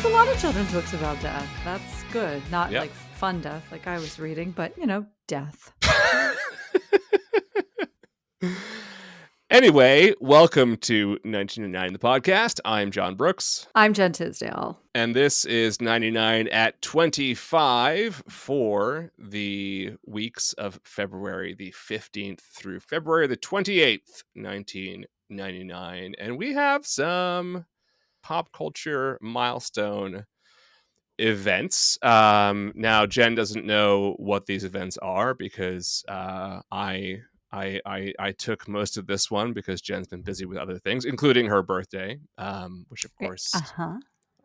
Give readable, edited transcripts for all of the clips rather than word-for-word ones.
There's a lot of children's books about death. That's good. Not Yep. like fun death like I was reading, but, death. Anyway, welcome to 1999, the podcast. I'm John Brooks. I'm Jenn Tisdale. And this is 99 at 25 for the weeks of February the 15th through February the 28th, 1999. And we have some pop culture milestone events. Now Jenn doesn't know what these events are because I took most of this one because Jen's been busy with other things, including her birthday, which of course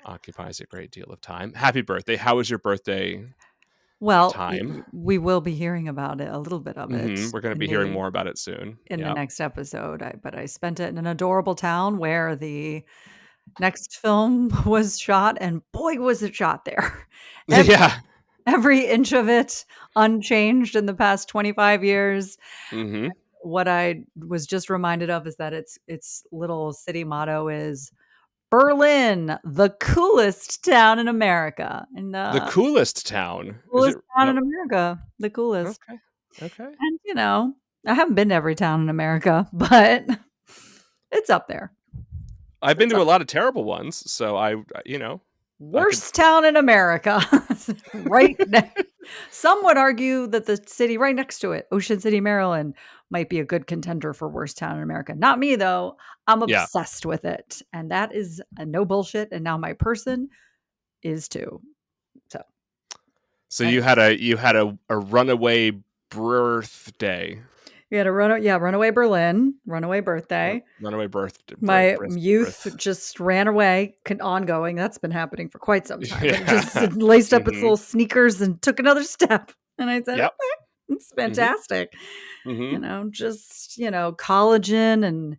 occupies a great deal of time. Happy birthday! How was your birthday? Well, time? We will be hearing about it, a little bit of it. We're going to be hearing more about it soon in the next episode. But I spent it in an adorable town where the next film was shot, and boy, was it shot there. Every inch of it unchanged in the past 25 years. Mm-hmm. What I was just reminded of is that its little city motto is Berlin, the coolest town in America. And the coolest town. Coolest town in America. The coolest. Okay. And I haven't been to every town in America, but it's up there. I've been to a lot of terrible ones, so worst town in America. Right now. Some would argue that the city right next to it, Ocean City, Maryland, might be a good contender for worst town in America. Not me, though. I'm obsessed with it. And that is no bullshit. And now my person is too. So you had a runaway birthday. We had a runaway Berlin, runaway birthday. Runaway birthday. My youth just ran away, ongoing. That's been happening for quite some time. It just laced up its little sneakers and took another step. And I said, okay, it's fantastic. Mm-hmm. Just collagen and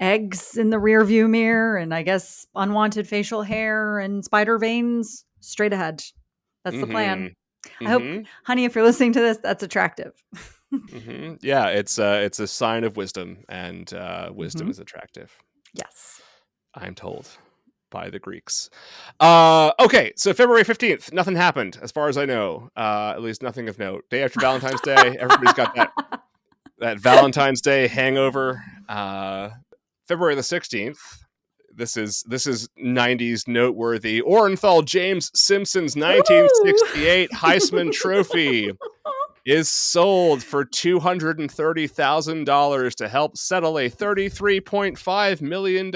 eggs in the rear view mirror. And I guess unwanted facial hair and spider veins straight ahead. That's the plan. I hope, honey, if you're listening to this, that's attractive. Yeah, it's a sign of wisdom, and wisdom is attractive. Yes, I'm told by the Greeks. Okay, so February 15th, nothing happened as far as I know. At least nothing of note. Day after Valentine's Day, everybody's got that Valentine's Day hangover. February the 16th. This is 90s noteworthy. Orenthal James Simpson's 1968 Heisman Trophy is sold for $230,000 to help settle a $33.5 million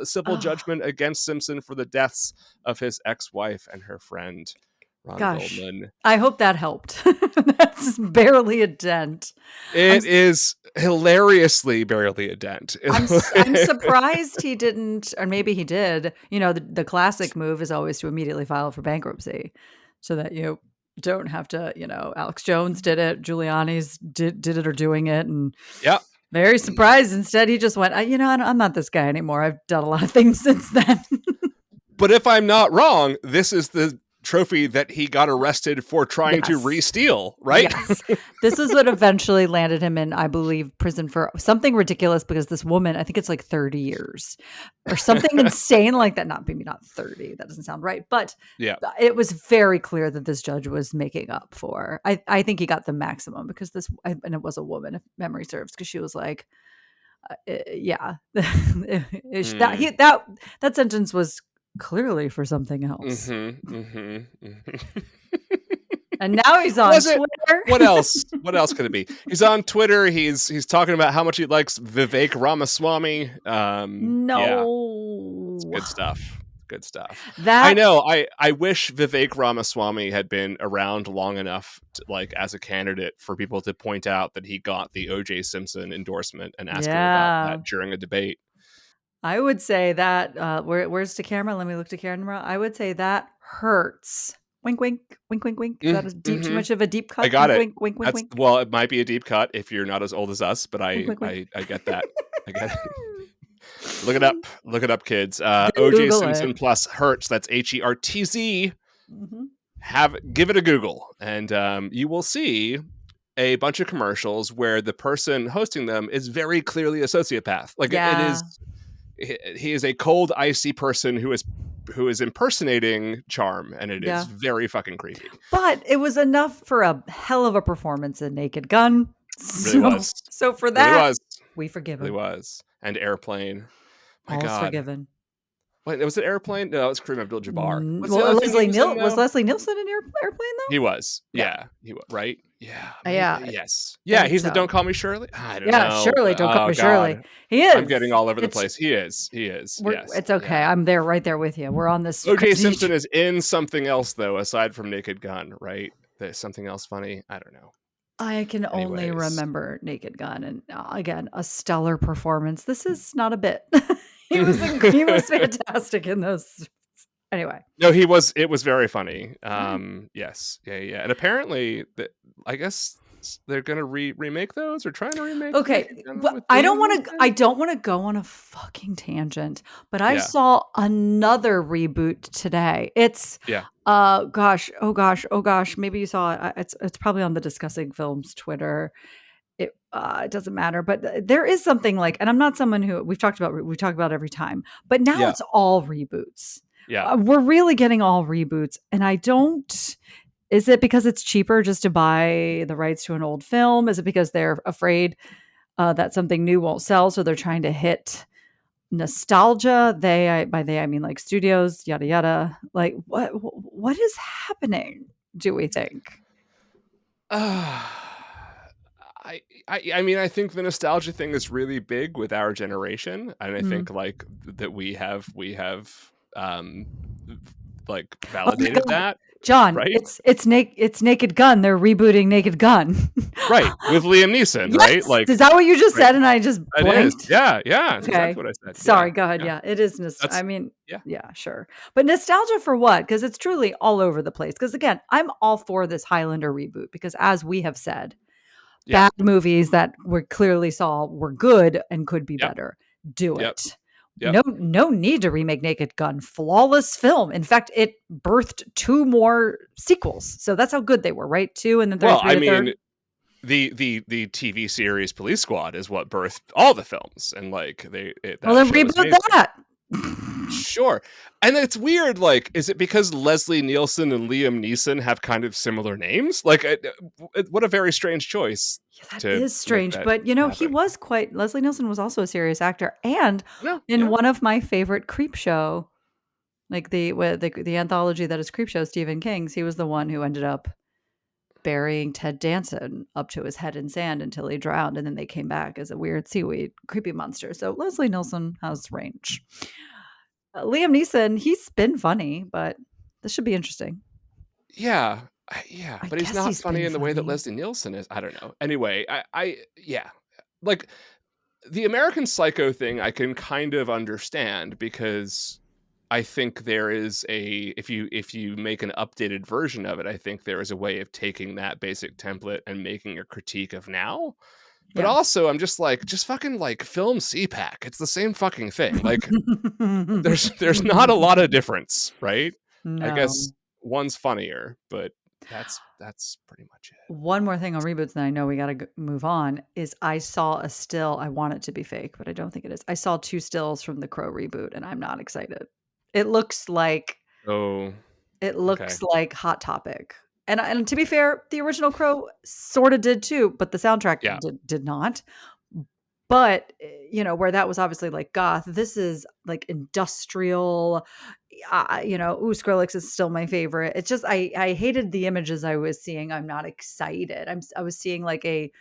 civil judgment against Simpson for the deaths of his ex-wife and her friend, Ron Goldman. I hope that helped. That's barely a dent. It is hilariously barely a dent. I'm surprised he didn't, or maybe he did. The classic move is always to immediately file for bankruptcy so that you don't have to, Alex Jones did it, Giuliani's did it or doing it. And very surprised. Instead, he just went, I'm not this guy anymore. I've done a lot of things since then. But if I'm not wrong, this is the trophy that he got arrested for trying to re-steal, right? Yes. This is what eventually landed him in, I believe, prison for something ridiculous because this woman, I think it's like 30 years or something insane like that. Maybe not 30. That doesn't sound right. But it was very clear that this judge was making up for. I think he got the maximum because and it was a woman, if memory serves, because she was like, that sentence was clearly for something else. And now he's on Twitter. What else could it be? He's on Twitter. He's talking about how much he likes Vivek Ramaswamy. It's good stuff. I know. I wish Vivek Ramaswamy had been around long enough to, as a candidate for people to point out that he got the O.J. Simpson endorsement and ask him about that during a debate. I would say that, where's the camera? Let me look to camera. I would say that hurts. Wink, wink, wink, wink, wink. Is that too much of a deep cut? I got it. Wink, wink, wink, wink. Well, it might be a deep cut if you're not as old as us, but I get that. I get it. Look it up, kids. O.J. Simpson plus Hertz. That's HERTZ. Give it a Google, and you will see a bunch of commercials where the person hosting them is very clearly a sociopath. It is. He is a cold, icy person who is who is impersonating Charm, and it is Yeah. very fucking creepy. But it was enough for a hell of a performance in Naked Gun. Really was. So for Really that, was. we forgive Really him. was. And Airplane. My All's God. forgiven. Wait, was it Airplane? No, it was Kareem Abdul-Jabbar. What's the Well, other thing he was in, though? Leslie Nielsen in Airplane though? He was. Yeah. Yeah. He was, right? Yeah. Yeah. Maybe. Yes. I Yeah, think he's the so. Don't Call Me Shirley. I don't Yeah, know. Shirley, Don't Call Oh, Me Shirley. God. He is. I'm getting all over the place. He is. Yes. It's okay. Yeah. I'm right there with you. We're on this. O.J. Simpson is in something else, though, aside from Naked Gun, right? There's something else funny. I don't know. I can only Anyways. remember Naked Gun, and again, a stellar performance. This is not a bit. He was fantastic in those. Anyway, no, he was. It was very funny. Yes, yeah, and apparently, I guess they're gonna remake those or trying to remake. Okay, but I don't want to go on a fucking tangent, but I saw another reboot today. It's oh gosh, maybe you saw it. It's probably on the Discussing Films Twitter. It doesn't matter, but there is something like, and I'm not someone who we talk about it every time, but now it's all reboots. Yeah, we're really getting all reboots, and I don't. Is it because it's cheaper just to buy the rights to an old film? Is it because they're afraid that something new won't sell, so they're trying to hit nostalgia? By they I mean like studios, yada yada. Like what is happening? Do we think? I mean, I think the nostalgia thing is really big with our generation, and I think like that we have like validated that. John, right? It's Naked Gun. They're rebooting Naked Gun. Right, with Liam Neeson, yes! Right? Like, is that what you just said? And I just blanked. Yeah, that's exactly what I said. Sorry, go ahead. Yeah, it is. I mean, yeah, sure. But nostalgia for what? Because it's truly all over the place. Because again, I'm all for this Highlander reboot because, as we have said, bad movies that we clearly saw were good and could be better. Do it. No need to remake Naked Gun. Flawless film. In fact, it birthed 2 more sequels. So that's how good they were, right? 2 and then 3. Well, I mean, the TV series Police Squad is what birthed all the films, and like then reboot that. Sure. And it's weird, like, is it because Leslie Nielsen and Liam Neeson have kind of similar names? Like, what a very strange choice. Yeah, that is strange, but he was Leslie Nielsen was also a serious actor, and in one of my favorite Creepshow, like the anthology that is Creepshow, Stephen King's, he was the one who ended up burying Ted Danson up to his head in sand until he drowned, and then they came back as a weird seaweed creepy monster. So Leslie Nielsen has range. Liam Neeson, he's been funny, but this should be interesting. Yeah, but he's not funny in the way that Leslie Nielsen is. I don't know. Anyway, like the American Psycho thing, I can kind of understand because I think there is if you make an updated version of it, I think there is a way of taking that basic template and making a critique of now. But also, I'm just fucking like film CPAC. It's the same fucking thing. Like, there's not a lot of difference, right? No. I guess one's funnier, but that's pretty much it. One more thing on reboots, and I know we got to move on, is I saw a still. I want it to be fake, but I don't think it is. I saw 2 stills from the Crow reboot, and I'm not excited. It looks like like Hot Topic. And to be fair, the original Crow sort of did too, but the soundtrack did not. But, where that was obviously like goth, this is like industrial, Skrillex is still my favorite. It's just, I hated the images I was seeing. I'm not excited. I was seeing like a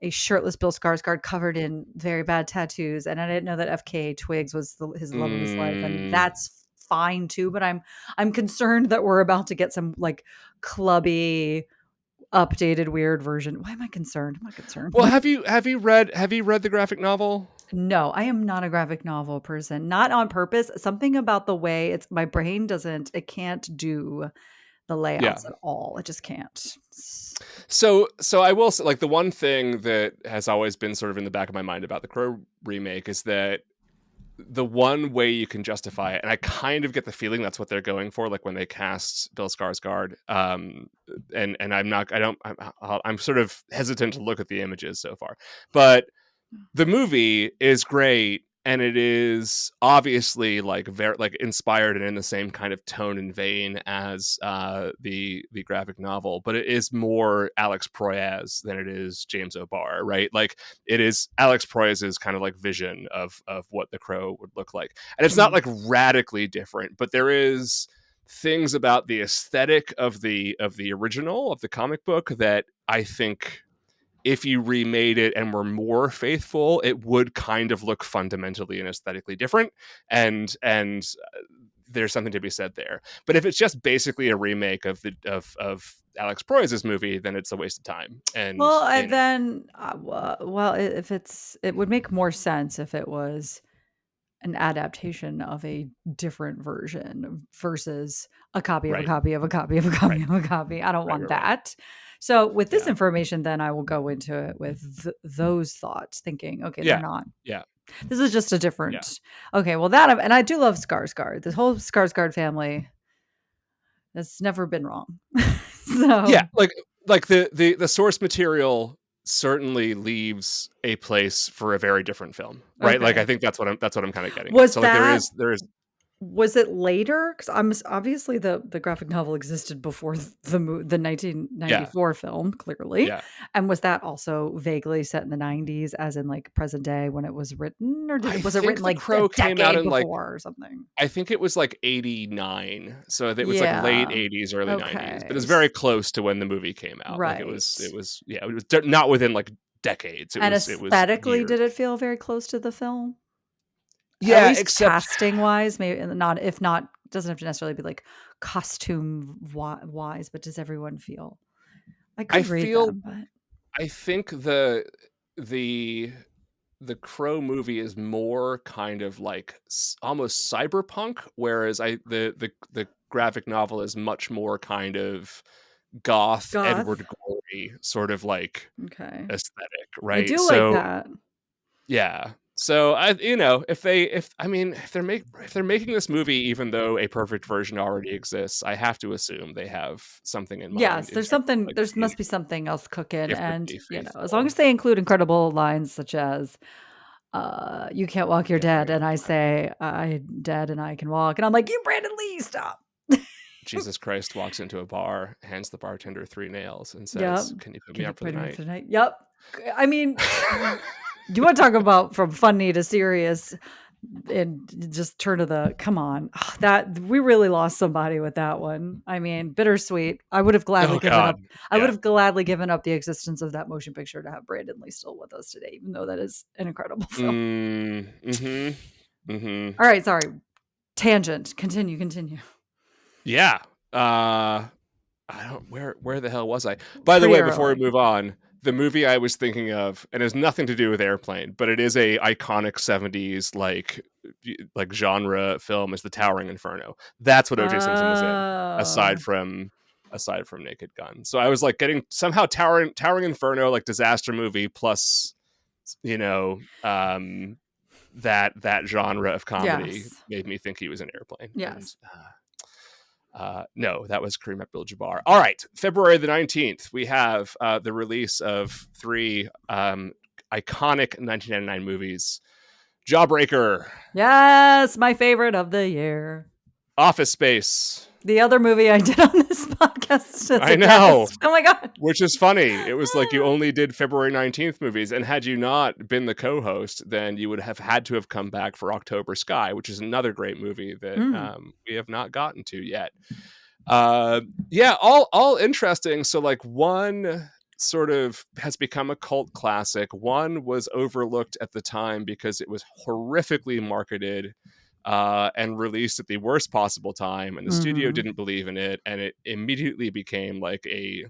shirtless Bill Skarsgård covered in very bad tattoos. And I didn't know that FKA Twigs was his love of his life. And that's fine too, but I'm concerned that we're about to get some like clubby updated weird version. Why am I concerned? I'm not concerned. Well, have you read the graphic novel? No, I am not a graphic novel person. Not on purpose. Something about the way my brain it can't do the layouts at all. It just can't. So I will say, like, the one thing that has always been sort of in the back of my mind about the Crow remake is that the one way you can justify it, and I kind of get the feeling that's what they're going for, like when they cast Bill Skarsgård, I'm sort of hesitant to look at the images so far, but the movie is great and it is obviously like very like inspired and in the same kind of tone and vein as the graphic novel, but it is more Alex Proyas than it is James O'Barr, right? Like it is Alex Proyas's kind of like vision of what The Crow would look like, and it's not like radically different, but there is things about the aesthetic of the original of the comic book that I think if you remade it and were more faithful, it would kind of look fundamentally and aesthetically different. And there's something to be said there. But if it's just basically a remake of of Alex Proyas' movie, then it's a waste of time. And Well, and then, if it would make more sense if it was an adaptation of a different version versus a copy of a right, copy of a copy of a copy of a copy. I don't want right. that. So with this Yeah, information, then I will go into it with those thoughts, thinking, okay, they're yeah, not. yeah, This is just a yeah, different. Okay, well and I do love Skarsgård. The whole Skarsgård family has never been wrong. yeah. So Like the source material certainly leaves a place for a very different film, right? Like I okay, think that's what I'm kind of getting at. was So like that there is was it later? Because I'm obviously the graphic novel existed before the yeah, 1994 film, clearly, yeah. and was that also vaguely set in the 90s, as in like present day when it was written, or I was it written think The like a Crow came out decade in like before or something? I think it was like 89. So it was like late Yeah. 80s, early 90s, but Okay. it's very close to when the movie came out. Like Right. yeah, it was not within like decades. And It was aesthetically, years. did it feel very close to the film? At Yeah, least except casting wise, maybe not. If not, doesn't have to necessarily be like costume wise. But does everyone feel? I I could read feel them, but I think the the Crow movie is more kind of like almost cyberpunk, whereas the graphic novel is much more kind of goth goth. Edward Gorey sort of like Okay. aesthetic, I right? do like So that. yeah. So if they're making this movie, even though a perfect version already exists, I have to assume they have something in mind Yes, in there's terms of something like there's being must be something else cooking, and, differently as long faithful. as they include incredible lines such as, "You can't walk, you're Can't dead," wait. and I say, "I'm dead and I can walk," and I'm like, "You Brandon Lee, stop." Jesus Christ walks into a bar, hands the bartender 3 nails, and Yep. says, "Can you put me Can you up for the put me night?" for tonight? Yep. I mean, you wanna talk about from funny to serious and just turn to the come on. That we really lost somebody with that one. I mean, bittersweet. Oh god. I would Yeah. have gladly given up the existence of that motion picture to have Brandon Lee still with us today, even though that is an incredible film. Mhm. Mhm. All right, sorry. Tangent. Continue. Yeah. I don't where the hell was I? By the Pretty way, before we early. move on, the movie I was thinking of, and has nothing to do with Airplane, but it is a iconic 70s like genre film, is The Towering Inferno. That's what O.J. Simpson was in, aside Oh. from Naked Gun. So I was like getting somehow Towering Inferno, like disaster movie, plus you know, that genre of comedy Yes. made me think he was in Airplane. And Yes. no, that was Kareem Abdul-Jabbar. All right, February the 19th, we have the release of 3 iconic 1999 movies: Jawbreaker, Yes, my favorite of the year. Office Space. The other movie I did on this podcast as I a know, guest. Oh my god. which is funny. It was like you only did February 19th movies, and had you not been the co-host, then you would have had to have come back for October Sky, which is another great movie that Mm. we have not gotten to yet. Yeah, all interesting. So like one sort of has become a cult classic. One was overlooked at the time because it was horrifically marketed and released at the worst possible time, and the studio Mhm. didn't believe in it, and it immediately became like a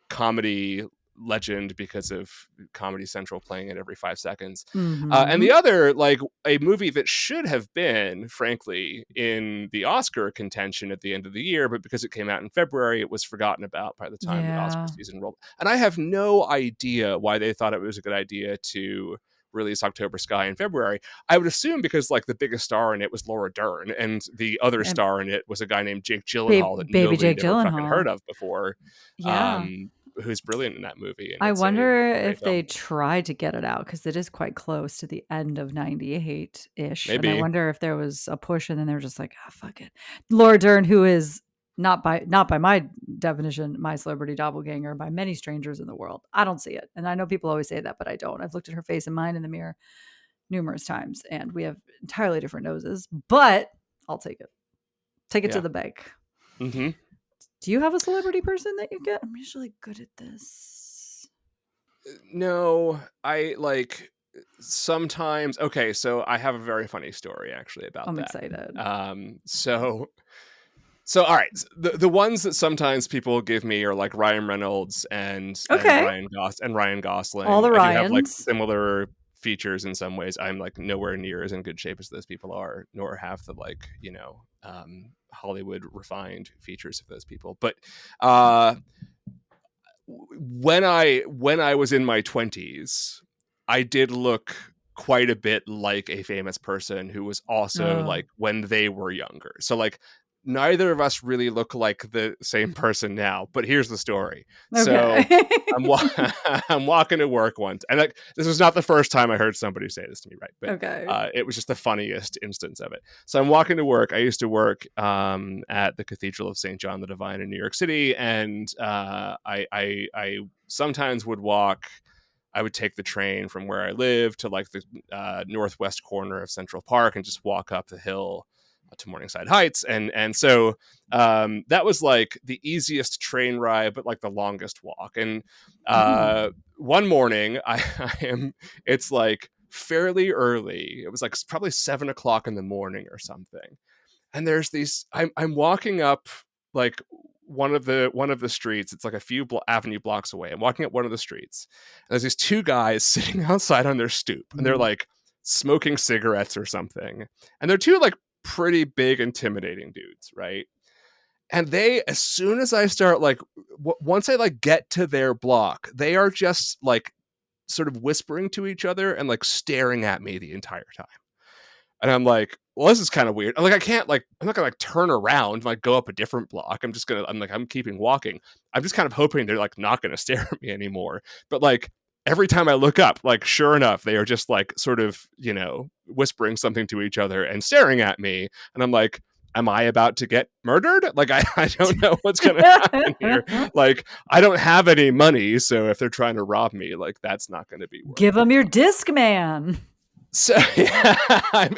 comedy legend because of Comedy Central playing it every 5 seconds. And the Mhm. other, like a movie that should have been, frankly, in the Oscar contention at the end of the year, but because it came out in February, it was forgotten about by the time the Oscar Yeah. season rolled. And I have no idea why they thought it was a good idea to release October Sky in February. I would assume because like the biggest star in it was Laura Dern, and the other And star in it was a guy named Jake Gyllenhaal that baby nobody Jake had ever fucking Gyllenhaal. heard of before. Yeah. Um, who's brilliant in that movie. And I it's a wonder great if film. they tried to get it out because it is quite close to the end of 98-ish. And I Maybe. wonder if there was a push and then they were just like, oh, fuck it. Laura Dern, who is not by my definition, my celebrity doppelganger by many strangers in the world. I don't see it. And I know people always say that, but I don't. I've looked at her face and mine in the mirror numerous times and we have entirely different noses, but I'll take it. Take it to the bank. Mm-hmm. Do you have a celebrity person that you get? I'm usually good at this. No, I like sometimes. Okay, so I have a very funny story actually about I'm that. excited. So all right, the ones that sometimes people give me are like Ryan Reynolds and Okay. Ryan Gosling. All the I do have like Ryans. similar features in some ways. I'm like nowhere near as in good shape as those people are, nor have the like, Hollywood refined features of those people. But when I was in my 20s, I did look quite a bit like a famous person who was also like when they were younger. So like neither of us really look like the same person now, but here's the story. Okay. So I'm walking to work once, and like this was not the first time I heard somebody say this to me, right? But Okay. it was just the funniest instance of it. So I'm walking to work. I used to work at the Cathedral of St. John the Divine in New York City, and I sometimes would walk. I would take the train from where I live to like the northwest corner of Central Park and just walk up the hill to Morningside Heights. And so that was like the easiest train ride, but like the longest walk. And one morning it's like fairly early. It was like probably 7:00 in the morning or something. And there's these, I'm walking up like one of the streets. It's like a few avenue blocks away. I'm walking up one of the streets. And there's these two guys sitting outside on their stoop, and they're like smoking cigarettes or something. And they're two like pretty big, intimidating dudes, right? And they, as soon as I start like, once I like get to their block, they are just like sort of whispering to each other and like staring at me the entire time. And I'm like, well, this is kind of weird. I'm like, I can't like, I'm not gonna like turn around and like go up a different block. I'm keeping walking. I'm just kind of hoping they're like not gonna stare at me anymore. But like every time I look up, like sure enough, they are just like sort of, whispering something to each other and staring at me. And I'm like, am I about to get murdered? Like, I don't know what's going to happen here. Like, I don't have any money. So if they're trying to rob me, like, that's not going to be worth Give them it. your disc man. So yeah,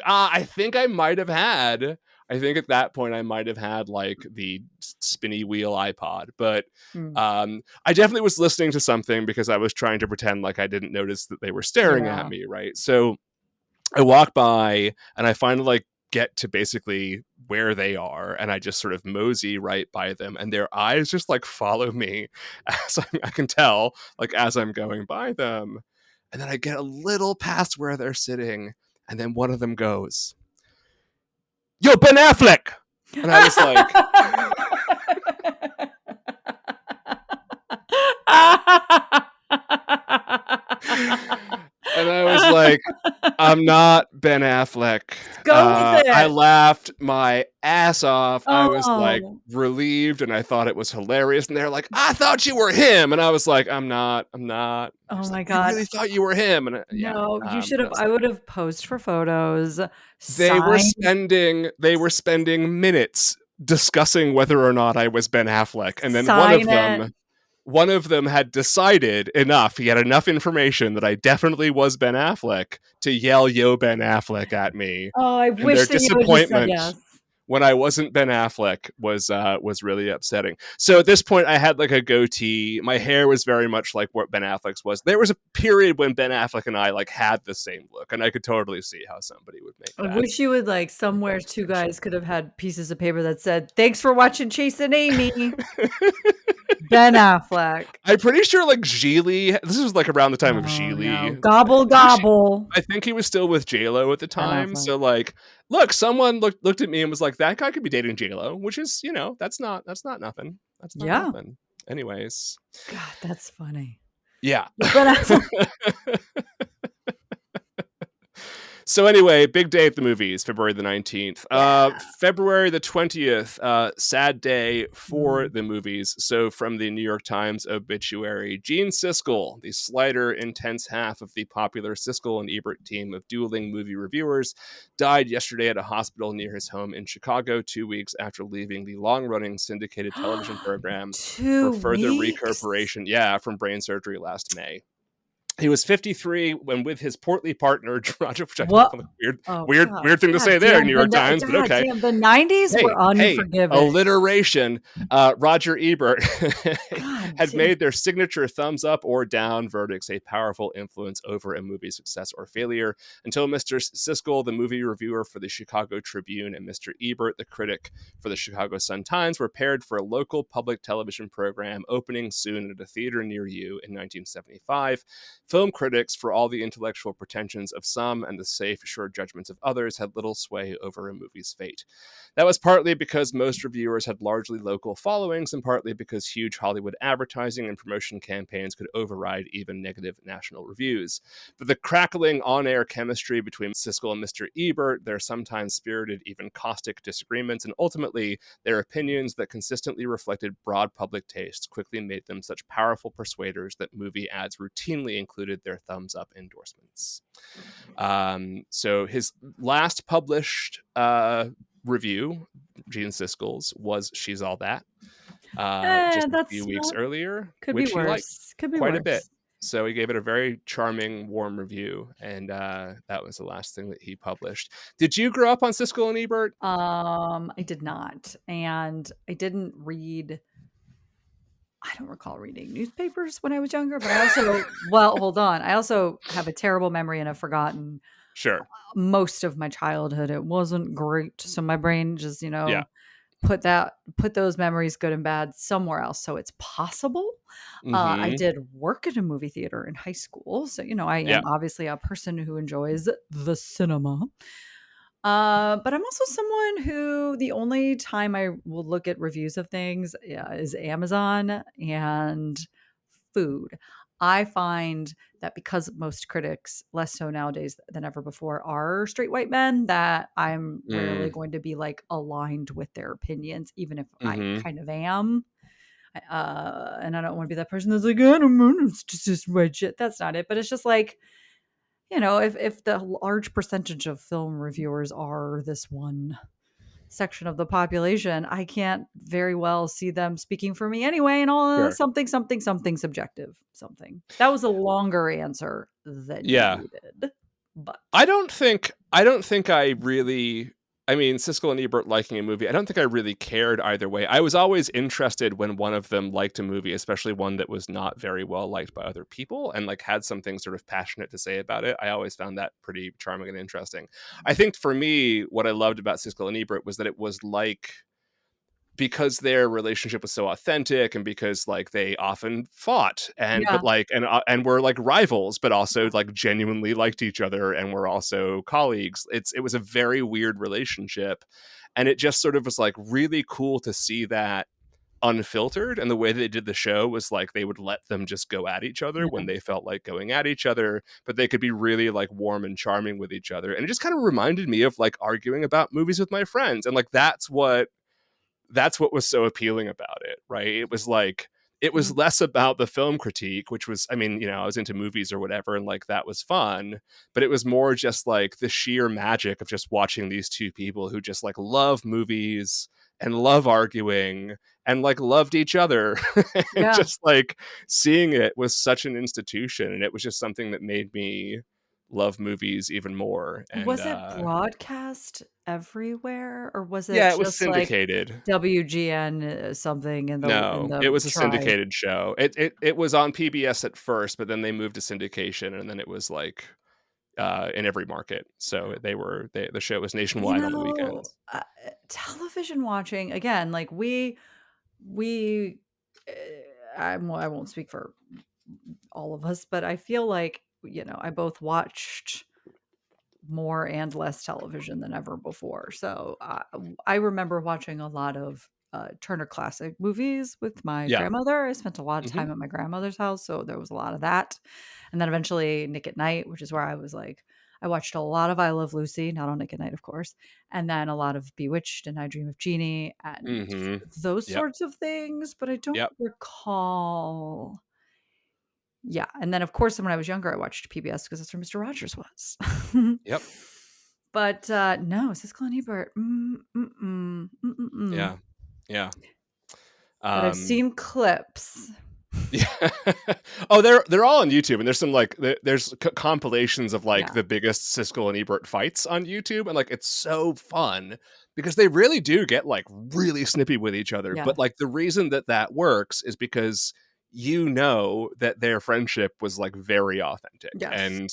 I think I might have had. I think at that point I might have had like the spinny wheel iPod, but I definitely was listening to something because I was trying to pretend like I didn't notice that they were staring at me, right? So I walk by and I finally like get to basically where they are, and I just sort of mosey right by them, and their eyes just like follow me as I can tell, like as I'm going by them. And then I get a little past where they're sitting, and then one of them goes, "Yo, Ben Affleck!" And I was like, I'm not Ben Affleck. Go with it. I laughed my ass off. I was like Oh. relieved, and I thought it was hilarious. And they're like, "I thought you were him," and I was like, "I'm not." Oh My my "You God. really thought you were him?" And No, you should have. I would have posed for photos. They were Signed. spending minutes discussing whether or not I was Ben Affleck, and then Sign it. one of them had decided enough. He had enough information that I definitely was Ben Affleck to yell "Yo, Ben Affleck" at me. Oh, I And their wish that you would just said disappointment yes. when I wasn't Ben Affleck was really upsetting. So at this point, I had like a goatee. My hair was very much like what Ben Affleck's was. There was a period when Ben Affleck and I like had the same look, and I could totally see how somebody would make I that. wish you would like somewhere two guys could have had pieces of paper that said, "Thanks for watching Chase and Amy." Ben Affleck. I'm pretty sure like Gigli. This was like around the time of Oh no. Gigli. Gobble gobble. I think he was still with J-Lo at the Ben time. Affleck. So like, look, someone looked at me and was like, "That guy could be dating J-Lo," which is, that's not nothing. That's not Yeah. nothing. Anyways. God, that's funny. Yeah. Ben Affleck. So anyway, big day at the movies, February the 19th. Yeah. February the 20th, sad day for Mm. the movies. So from the New York Times obituary, Gene Siskel, the slighter, intense half of the popular Siskel and Ebert team of dueling movie reviewers, died yesterday at a hospital near his home in Chicago, 2 weeks after leaving the long-running syndicated television program for 2 further weeks? recuperation, from brain surgery last May. He was 53 when, with his portly partner, Roger, which I What? found Oh, weird thing to say there, New York Times, but okay. the 90s were Hey, unforgiving. alliteration. Roger Ebert God had damn. made their signature thumbs up or down verdicts a powerful influence over a movie's success or failure until Mr. Siskel, the movie reviewer for the Chicago Tribune, and Mr. Ebert, the critic for the Chicago Sun-Times, were paired for a local public television program opening soon at a theater near you in 1975. Film critics, for all the intellectual pretensions of some and the safe, sure judgments of others, had little sway over a movie's fate. That was partly because most reviewers had largely local followings, and partly because huge Hollywood advertising and promotion campaigns could override even negative national reviews. But the crackling on-air chemistry between Siskel and Mr. Ebert, their sometimes spirited, even caustic disagreements, and ultimately their opinions that consistently reflected broad public tastes, quickly made them such powerful persuaders that movie ads routinely included their thumbs up endorsements. So his last published review, Gene Siskel's, was She's All That, just a few That's weeks not earlier, could be which he liked worse. Could be quite a bit. worse. So he gave it a very charming, warm review, and that was the last thing that he published. Did you grow up on Siskel and Ebert? I did not, and I didn't read I don't recall reading newspapers when I was younger, but I also well, hold on. I also have a terrible memory and I've forgotten Sure. most of my childhood. It wasn't great, so my brain just, Yeah. put those memories, good and bad, somewhere else. So it's possible. I Mm-hmm. did work at a movie theater in high school, so I Yeah. am obviously a person who enjoys the cinema. But I'm also someone who the only time I will look at reviews of things, yeah, is Amazon and food. I find that because most critics, less so nowadays than ever before, are straight white men, that I'm rarely Mm. going to be like aligned with their opinions, even if I Mm-hmm. kind of am. And I don't want to be that person that's like, I don't know, it's just this red shit. That's not it. But it's just like, if the large percentage of film reviewers are this one section of the population, I can't very well see them speaking for me anyway, and all Sure. something, something, something subjective, something. That was a longer answer than you Yeah. needed, but I don't think I really, I mean, Siskel and Ebert liking a movie, I don't think I really cared either way. I was always interested when one of them liked a movie, especially one that was not very well liked by other people and like had something sort of passionate to say about it. I always found that pretty charming and interesting. I think for me, what I loved about Siskel and Ebert was that it was like, because their relationship was so authentic and because like they often fought and yeah, but like and were like rivals but also like genuinely liked each other and were also colleagues. It was a very weird relationship, and it just sort of was like really cool to see that unfiltered. And the way they did the show was like they would let them just go at each other yeah, when they felt like going at each other, but they could be really like warm and charming with each other. And it just kind of reminded me of like arguing about movies with my friends, and like that's what was so appealing about it, right? It was like, it was mhm, less about the film critique, which was, I mean, I was into movies or whatever, and like that was fun, but it was more just like the sheer magic of just watching these two people who just like love movies and love arguing and like loved each other. And yeah. just like seeing it was such an institution, and it was just something that made me love movies even more. And Was it broadcast everywhere, or was it yeah, it was just like syndicated. WGN something in No, it the was a tri? syndicated show. It was on PBS at first, but then they moved to syndication, and then it was like in every market. So the show was nationwide on the weekends. Television watching again, like we eh, I won't speak for all of us, but I feel like, I both watched more and less television than ever before. So I remember watching a lot of Turner Classic movies with my Yeah. grandmother. I spent a lot of Hmm. time at my grandmother's house, so there was a lot of that. And then eventually Nick at Night, which is where I was like, I watched a lot of I Love Lucy, not on Nick at Night, of course, and then a lot of Bewitched and I Dream of Jeannie and Mhm. those Yep. sorts of things, but I don't Yep. recall. Yeah, and then, of course, when I was younger, I watched PBS because that's where Mister Rogers was. Yep. But, no, Siskel and Ebert, Yeah. Yeah. but I've Um seen clips. Yeah. Oh, they're all on YouTube, and there's some like there's compilations of like Yeah, the biggest Siskel and Ebert fights on YouTube, and like it's so fun because they really do get like really snippy with each other. yeah, But like the reason that that works is because you know that their friendship was like very authentic, yes. and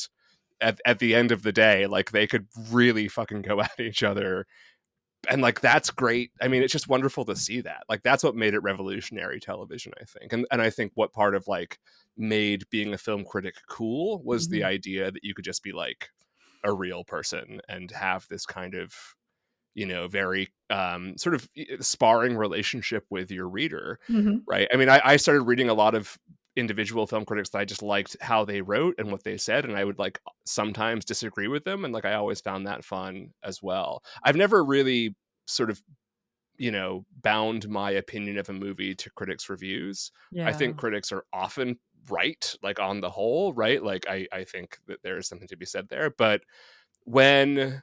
at the end of the day, like they could really fucking go at each other, and like that's great. I mean, it's just wonderful to see that. Like that's what made it revolutionary television, I think. And I think what part of like made being a film critic cool was the Mhm, idea that you could just be like a real person and have this kind of, very sort of sparring relationship with your reader, mhm. right? I mean, I started reading a lot of individual film critics that I just liked how they wrote and what they said, and I would like sometimes disagree with them, and like I always found that fun as well. I've never really sort of bound my opinion of a movie to critics' reviews. I think Yeah. critics are often right, like on the whole, right? Like I think that there is something to be said there, but when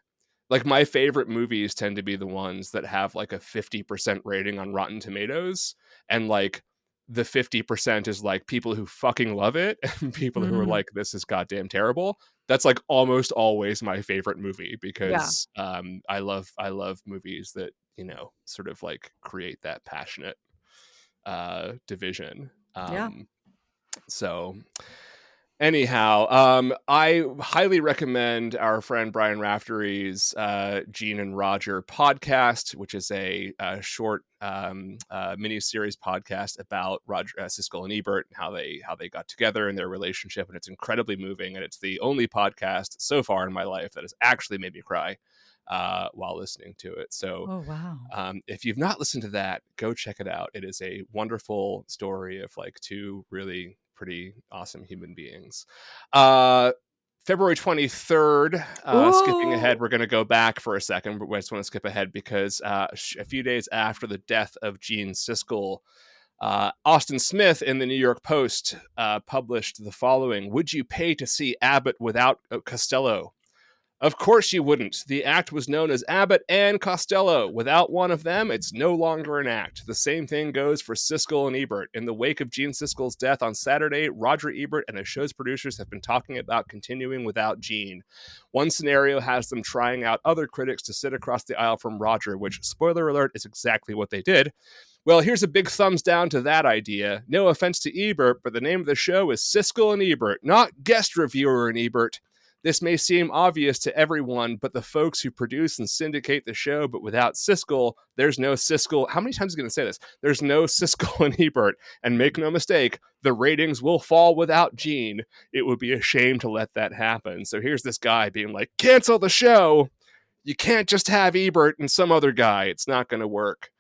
like my favorite movies tend to be the ones that have like a 50% rating on Rotten Tomatoes, and like the 50% is like people who fucking love it and people who are Mhm. like this is goddamn terrible. That's like almost always my favorite movie Yeah, because I love movies that sort of like create that passionate division. yeah. So anyhow, I highly recommend our friend Brian Raftery's Gene and Roger podcast, which is a short mini-series podcast about Roger Siskel and Ebert and how they got together and their relationship, and it's incredibly moving, and it's the only podcast so far in my life that has actually made me cry while listening to it. So Oh, wow. if you've not listened to that, go check it out. It is a wonderful story of like two really pretty awesome human beings. Uh, February 23rd, skipping ahead, Ooh. we're going to go back for a second, but I just want to skip ahead because a few days after the death of Gene Siskel, Austin Smith in the New York Post published the following: "Would you pay to see Abbott without Costello? Of course you wouldn't. The act was known as Abbott and Costello. Without one of them, it's no longer an act. The same thing goes for Siskel and Ebert. In the wake of Gene Siskel's death on Saturday, Roger Ebert and the show's producers have been talking about continuing without Gene. One scenario has them trying out other critics to sit across the aisle from Roger, which, spoiler alert, is exactly what they did. Well, here's a big thumbs down to that idea. No offense to Ebert, but the name of the show is Siskel and Ebert, not Guest Reviewer and Ebert. This may seem obvious to everyone, but the folks who produce and syndicate the show, but without Siskel, there's no Siskel. How many times are you going to say this? There's no Siskel and Ebert. And make no mistake, the ratings will fall without Gene. It would be a shame to let that happen. So here's this guy being like, cancel the show. You can't just have Ebert and some other guy. It's not going to work.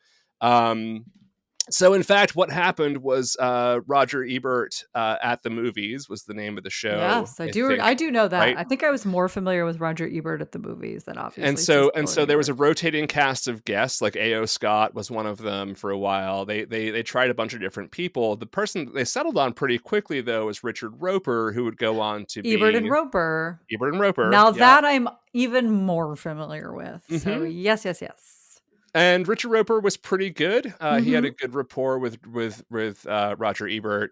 So in fact, what happened was Roger Ebert at the Movies was the name of the show, Yes, I I do think, I do know that. right? I think I was more familiar with Roger Ebert at the movies than And obviously so and Siskel and so there was Ebert. a rotating cast of guests, like A.O. Scott was one of them for a while. They tried a bunch of different people. The person that they settled on pretty quickly though was Richard Roper, who would go on to Ebert and be Roper. Ebert and Roper. Now Yeah. that I'm even more familiar with. So, Hmm. yes, yes, yes. And Richard Roper was pretty good. He had a Mhm. good rapport with Roger Ebert.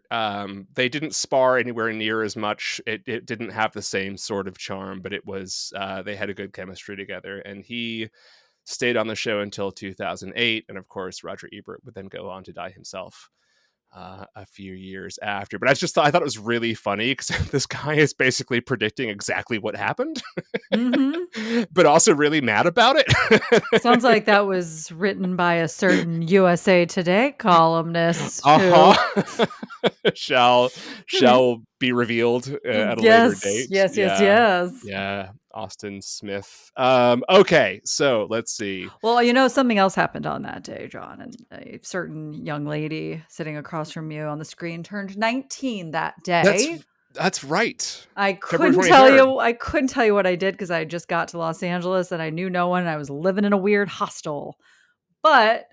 They didn't spar anywhere near as much. It didn't have the same sort of charm, but it was they had a good chemistry together. And he stayed on the show until 2008. And of course, Roger Ebert would then go on to die himself a few years after. But I thought it was really funny because this guy is basically predicting exactly what happened, Mhm. but also really mad about Sounds it. like that was written by a certain USA Today columnist who Uh-huh. shall be revealed at a later Yes, date. yes, yes, Yeah. yes. Yeah. Austin Smith. Okay, so let's see. Well, something else happened on that day, John, and a certain young lady sitting across from you on the screen turned 19 that That's day. That's right. I February couldn't tell 23rd. you. I couldn't tell you what I did because I just got to Los Angeles and I knew no one. And I was living in a weird hostel, but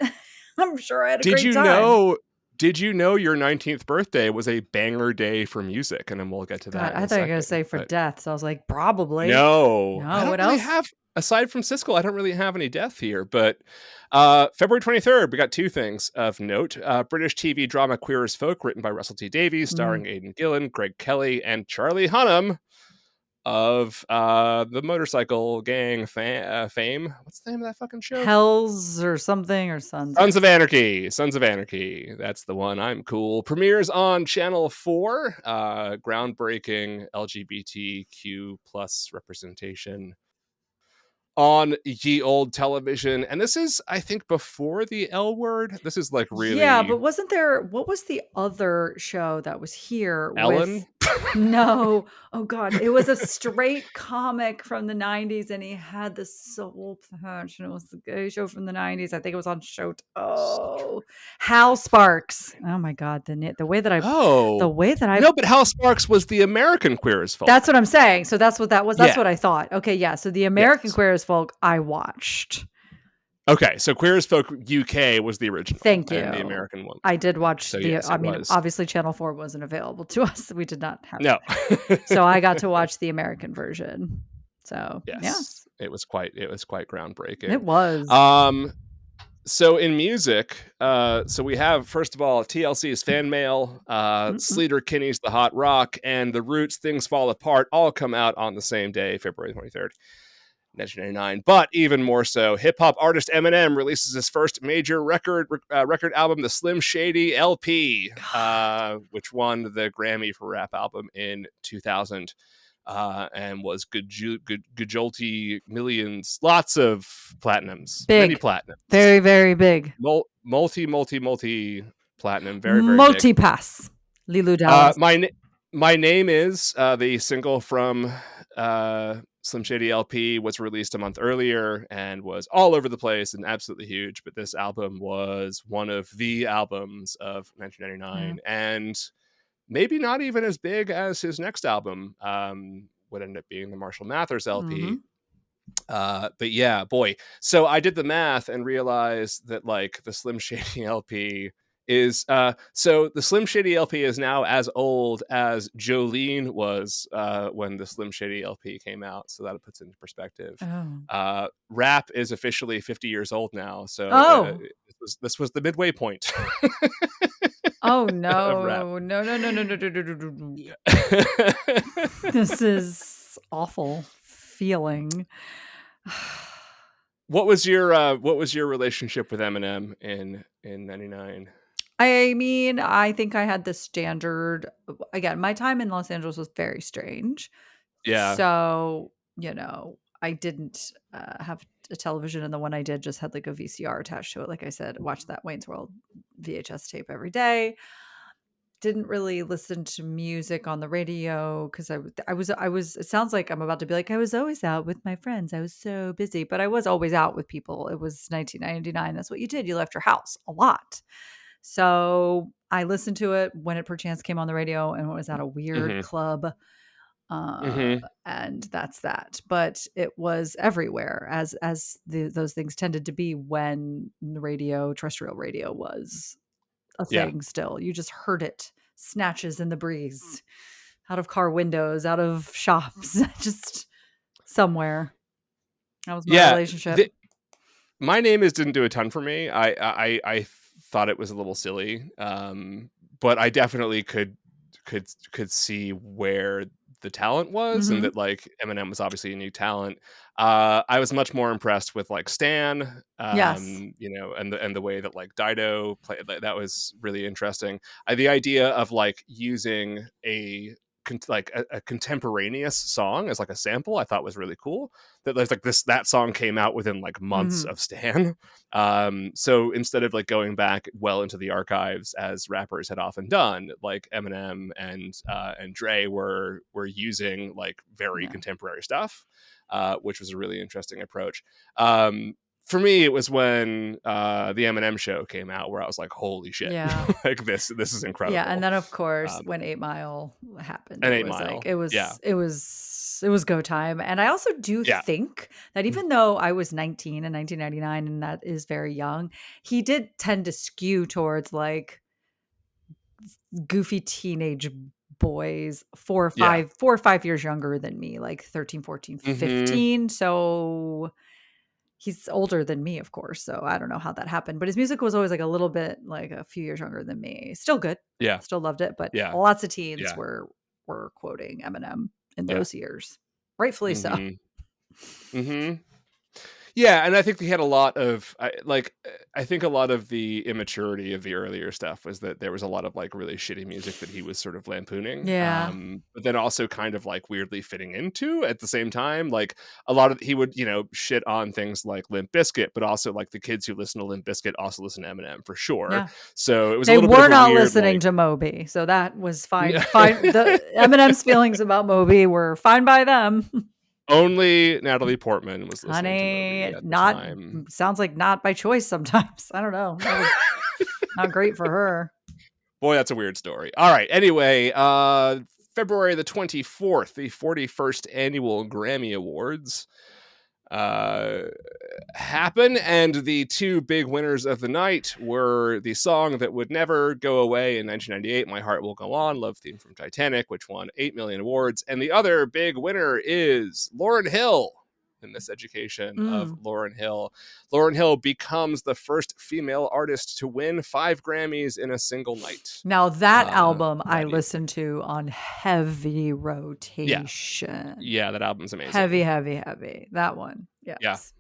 I'm sure I had a Did great you time. know? Did you know your 19th birthday was a banger day for music? And then we'll get to God, that in I a thought you were gonna second. say for But death. So I was like, probably. no, I No, don't what really else? have, aside from Siskel, I don't really have any death here. But February 23rd, we got two things of note. British TV drama Queer as Folk, written by Russell T Davies, Mm. starring Aidan Gillen, Greg Kelly, and Charlie Hunnam of the motorcycle gang fame. What's the name of that fucking show? Hells or something or Sons. Sons of Anarchy. Sons of Anarchy. That's the one. I'm cool. Premieres on Channel 4. Groundbreaking LGBTQ plus representation on ye old television. And this is, I think, before the L word. This is like Yeah, really but wasn't there what was the other show that was here with Ellen. no, oh god, it was a straight comic from the 90s and he had the soul patch and it was the gay show from the 90s. I think it was on show. Oh, Hal Sparks. Oh my god, the way that the Oh. way that I No, but Hal Sparks was the American Queer as that's Folk. what I'm saying. So that's what that was. That's Yeah. what I thought. Okay, yeah. So the American Yes. Queer as Folk I watched. Okay, so Queer as Folk UK was the original, Thank and the you. American one was I the did remake. watch So the yes, I it mean, was. obviously Channel 4 wasn't available to us. We did not have No. so I got to watch the American version. So, yeah, Yes, it was quite it groundbreaking. was. Um, so in music, so we have first of all TLC's Fan Mail, Mm-mm. Sleater Kinney's The Hot Rock, and The Roots' Things Fall Apart all come out on the same day, February 23rd. 1999, but even more so, hip hop artist Eminem releases his first major record album, the Slim Shady LP, God. which won the Grammy for rap album in 2000, and was gajolty millions, lots of platinums, many Big. platinums, Very, very big. multi platinum, very very big. Multi-pass. Lilu Uh, Dallas. my my name is the single from Slim Shady LP was released a month earlier and was all over the place and absolutely huge. But this album was one of the albums of Yeah. 1999, and maybe not even as big as his next album. Would end up being the Marshall Mathers LP. Mhm. But yeah, boy. So I did the math and realized that like the Slim Shady LP is so the Slim Shady LP is now as old as Jolene was when the Slim Shady LP came out. So that puts it into perspective. Oh. Rap is officially 50 years old now. So Oh. this was the midway point Oh, of rap. no. No, no, no, no, no, no, no, no, no, no. Yeah. This is awful feeling. What was your relationship with Eminem in 99? I mean, I think I had the standard again, my time in Los Angeles was very strange. Yeah. So, I didn't, have a television, and the one I did just had, like, a VCR attached to it. Like I said, watched that Wayne's World VHS tape every day. Didn't really listen to music on the radio because I was it sounds like I'm about to be like, "I was always out with my friends. I was so busy." But I was always out with people. It was 1999. That's what you did. You left your house a lot. So, I listened to it when it perchance came on the radio and it was at a weird Mm-hmm. club, uh, Mm-hmm. and that's that. But it was everywhere those things tended to be when the radio terrestrial radio was a Yeah. thing still. You just heard it, snatches in the breeze, out of car windows, out of shops, just somewhere. That was my Yeah. relationship. My Name Is didn't do a ton for me. I thought it was a little silly, but I definitely could see where the talent was, and Mhm. that like Eminem was obviously a new talent. I was much more impressed with like Stan, Yes. and the way that like Dido played. That was really interesting. The idea of like using a contemporaneous song as like a sample, I thought was really cool. That there's like that song came out within like months Mhm. of Stan. So instead of like going back well into the archives as rappers had often done, like Eminem and Dre were using like very Yeah. contemporary stuff, which was a really interesting approach. Um, for me, it was when the Eminem show came out, where I was like, "Holy shit! Yeah. Like this is incredible." Yeah, and then of course Um, when 8 Mile happened, and it 8 was like Mile, yeah, it was go time. And I also do yeah, think that even though I was 19 in 1999 and that is very young, he did tend to skew towards like goofy teenage boys, yeah. 4 or 5 years younger than me, like 13, 14, Hmm. 15. So he's older than me, of course. So I don't know how that happened, but his music was always like a little bit like a few years younger than me. Still good. Yeah, Still loved it, but yeah, lots of teens yeah, were quoting Eminem in yeah. those years. Rightfully so. Hmm. Hmm. Yeah, and I think he had a lot of I think a lot of the immaturity of the earlier stuff was that there was a lot of like really shitty music that he was sort of lampooning, Yeah. but then also kind of like weirdly fitting into at the same time. Like a lot of he would shit on things like Limp Bizkit, but also like the kids who listen to Limp Bizkit also listen to Eminem for sure. Yeah. So it was a They little bit were of a not weird listening like. to Moby. So that was fine. Fine. The Eminem's feelings about Moby were fine by them. Only Natalie Portman was listening to Moby Honey, at the not time. sounds like not by choice sometimes. I don't know. That was not great for her. Boy, that's a weird story. All right. Anyway, February the 24th, the 41st annual Grammy Awards uh happen, and the two big winners of the night were the song that would never go away in 1998, My Heart Will Go On, love theme from Titanic, which won 8 million awards, and the other big winner is Lauryn Hill. In this education of Mm. Lauryn Hill, Lauryn Hill becomes the first female artist to win 5 Grammys in a single night. Now that album I That is, listened to on heavy yeah, rotation. yeah, that album's Heavy, amazing. heavy, heavy. That one. Yeah, Yes.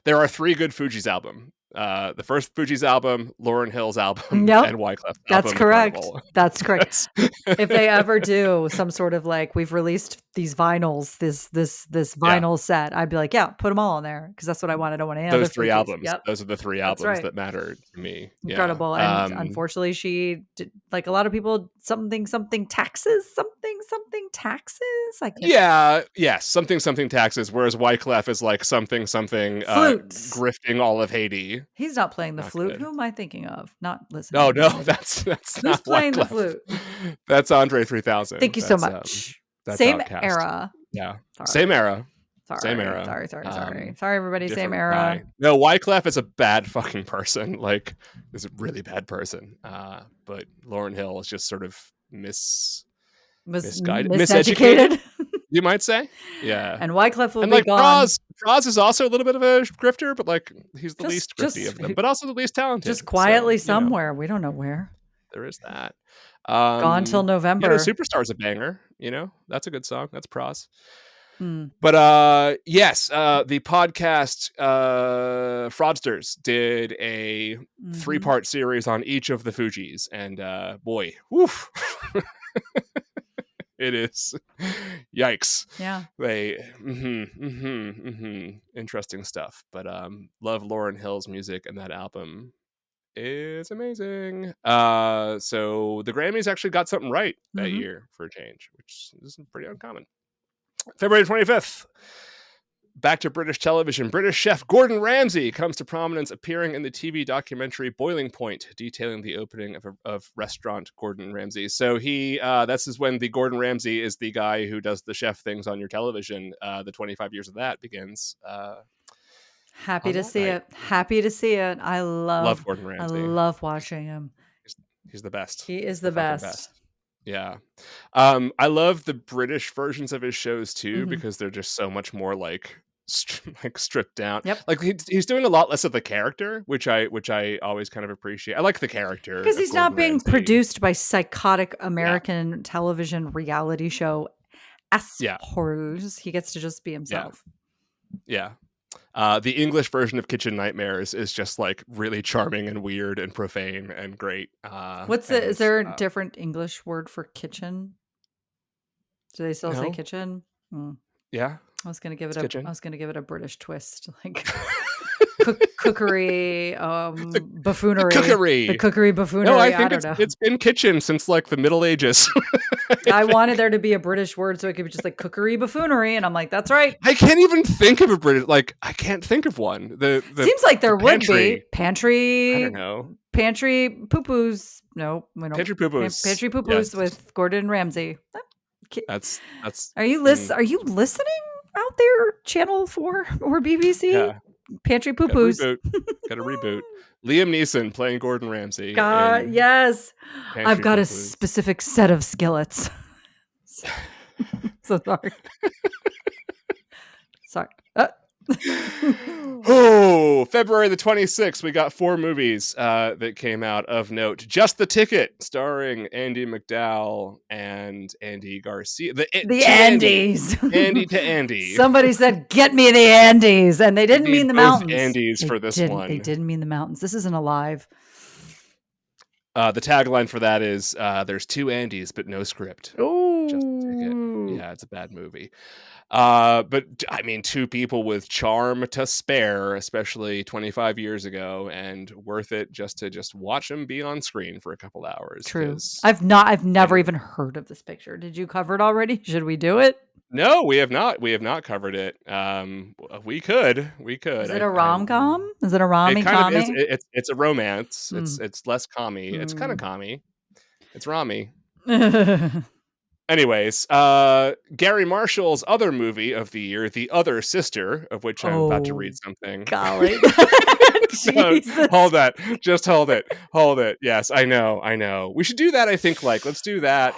there are 3 good Fugees album. The first Fugees album, Lauryn Hill's album, Yep. and Wyclef's That's album, The correct. Carnival. That's correct. That's If they ever do some sort of like we've released these vinyls, this yeah, vinyl set, I'd be like, yeah, put them all in there because that's what I wanted. I don't want any other those 3 Fugees. albums. Yep, Those are the 3 that's albums right. that matter to me. Yeah. Incredible. And unfortunately, she did, like a lot of people, something taxes, something taxes. I can't. Yeah, yes, something taxes, whereas Wyclef is like something Flutes. grifting all of Haiti. He's not playing the Not flute. good. Who am I thinking of? Not Oh listening. no, Maybe. that's Who's not playing the Wyclef. flute? That's Andre 3000. Thank you so much. That's Same Outkast. era. Yeah, Sorry. same era. Sorry. Same era. Sorry, everybody. Same Different era. guy. No, Wyclef is a bad fucking person. Like, is a really bad person. But Lauryn Hill is just sort of misguided, Miseducated. you might say. Yeah. And Wyclef will And be like gone. Praz is also a little bit of a grifter, but like he's the least grifty just- of them, but also the least talented. Just quietly So, you know, somewhere. We don't know where. there is that. Gone till November. Superstar's a banger. That's a good song. That's Praz. Hmm. But yes, the podcast Fraudsters did a 3-part series on each of the Fugees, and boy, woof. It is yikes. Yeah. They interesting stuff. But love Lauryn Hill's music, and that album is amazing. So the Grammys actually got something right that year for a change, which is pretty uncommon. February 25th. Back to British television. British chef Gordon Ramsay comes to prominence, appearing in the TV documentary Boiling Point, detailing the opening of restaurant Gordon Ramsay. So this is when the Gordon Ramsay is the guy who does the chef things on your television. The 25 years of that begins. Happy to see it. Happy to see it. I love Gordon Ramsay. I love watching him. He's the best. He is the best. Yeah. I love the British versions of his shows too, because they're just so much more like stripped down. Yep. Like he's doing a lot less of the character, which I always kind of appreciate. I like the character because he's Gordon not being Ramsay. produced by psychotic American television reality show assholes. He gets to just be himself. Yeah. The English version of Kitchen Nightmares is just like really charming and weird and profane and great. Is there a different English word for kitchen? Do they still say No. kitchen? Yeah. I was gonna give it a British twist, like cookery, buffoonery. The cookery buffoonery. No, I think don't know. it's been kitchen since like the Middle Ages. I wanted there to be a British word so it could be just like cookery buffoonery, and I'm like, that's right. I can't even think of a British, like, I can't think of one. The Seems like there would be I don't pantry know. poo-poos. No, we don't. Pantry poo-poos. Pantry poo-poos Yes. with Gordon Ramsay. That's. Are you listening out there, Channel 4 or BBC? Yeah. Pantry poo-poos. Got to reboot. Liam Neeson playing Gordon Ramsay. God, yes. I've got Poo-poos. a specific set of skillets. So sorry. Sorry. Oh, February the 26th, we got 4 movies that came out of note. Just the Ticket, starring Andy McDowell and Andy Garcia. The Andes. Andy to Andy. Somebody said, "Get me the Andes," and they didn't mean the mountains. Andes for this one. They didn't mean the mountains. This isn't alive. The tagline for that is, "There's 2 Andes, but no script." Oh, Just the Ticket. Yeah, it's a bad movie. But I mean, 2 people with charm to spare, especially 25 years ago, and worth it just to watch them be on screen for a couple hours. True. I've never even heard of this picture. Did you cover it already? Should we do it? No, we have not. We have not covered it. We could. Is it a rom-com? Is it a rommy-commy? It's a romance. It's less commie. It's kind of commie. It's rommy. Anyways, Gary Marshall's other movie of the year, The Other Sister, of which I'm about to read something. Golly. No, hold that. Just hold it. Hold it. Yes, I know. We should do that, I think, let's do that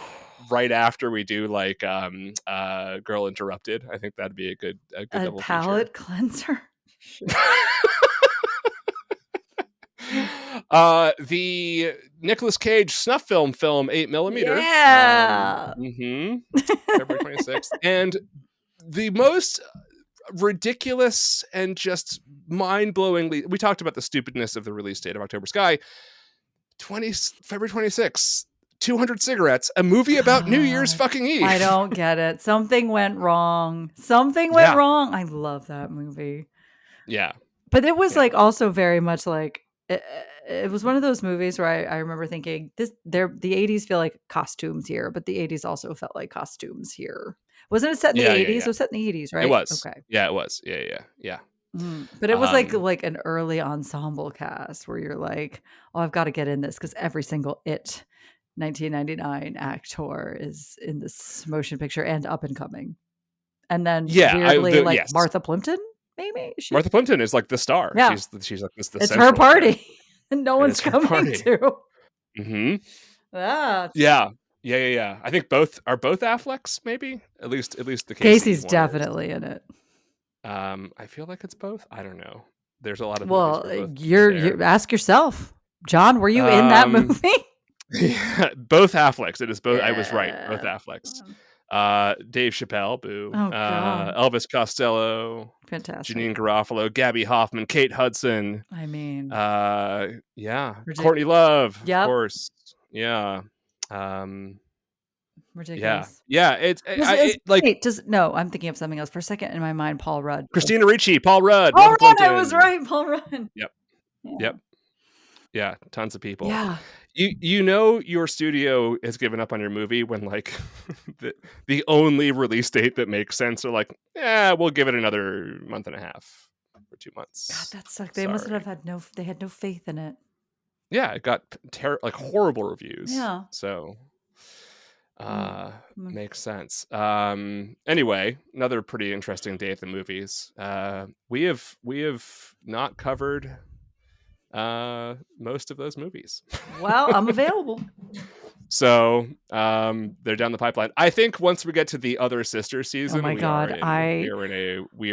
right after we do, Girl Interrupted. I think that'd be a good double palate cleanser. The Nicolas Cage snuff film 8mm. Yeah. February 26th. And the most ridiculous and just mind-blowingly, we talked about the stupidness of the release date of October Sky. February 26th, 200 Cigarettes, a movie about New Year's fucking Eve. I don't get it. Something went wrong. Wrong. I love that movie. Yeah. But it was also very much like, it was one of those movies where I remember thinking the 80s feel like costumes here, but the 80s also felt like costumes here. Wasn't it set in the 80s? Yeah. It was set in the 80s, right? It was. Okay. Yeah, it was. Yeah. But it was like an early ensemble cast where you're like, oh, I've got to get in this because every single 1999 actor is in this motion picture and up and coming. And then weirdly, Martha Plimpton. Maybe Martha Plimpton is like the star. Yeah. She's like this. It's her party, and no one's coming to. Mm-hmm. Yeah. I think both Afflecks. Maybe at least the Casey's definitely in it. I feel like it's both. I don't know. There's a lot of you ask yourself, John. Were you in that movie? Yeah, both Afflecks. It is both. Yeah. I was right. Both Afflecks. Dave Chappelle, boo. Elvis Costello, fantastic. Janine Garofalo, Gabby Hoffman, Kate Hudson. I mean, Courtney Love, yep. Of course. Yeah. Ridiculous. Yeah. I'm thinking of something else for a second in my mind. Paul Rudd, Christina Ricci, Paul Rudd. I was right. Paul Rudd. Yep. Yeah, tons of people. Yeah. Your studio has given up on your movie when the only release date that makes sense are like, we'll give it another month and a half or 2 months. God, that sucked. They must have had no faith in it. Yeah, it got horrible reviews. Yeah. So makes sense. Anyway, another pretty interesting day at the movies. We have not covered most of those movies. Well, I'm available. So they're down the pipeline. I think once we get to the Other Sister season, oh my God, we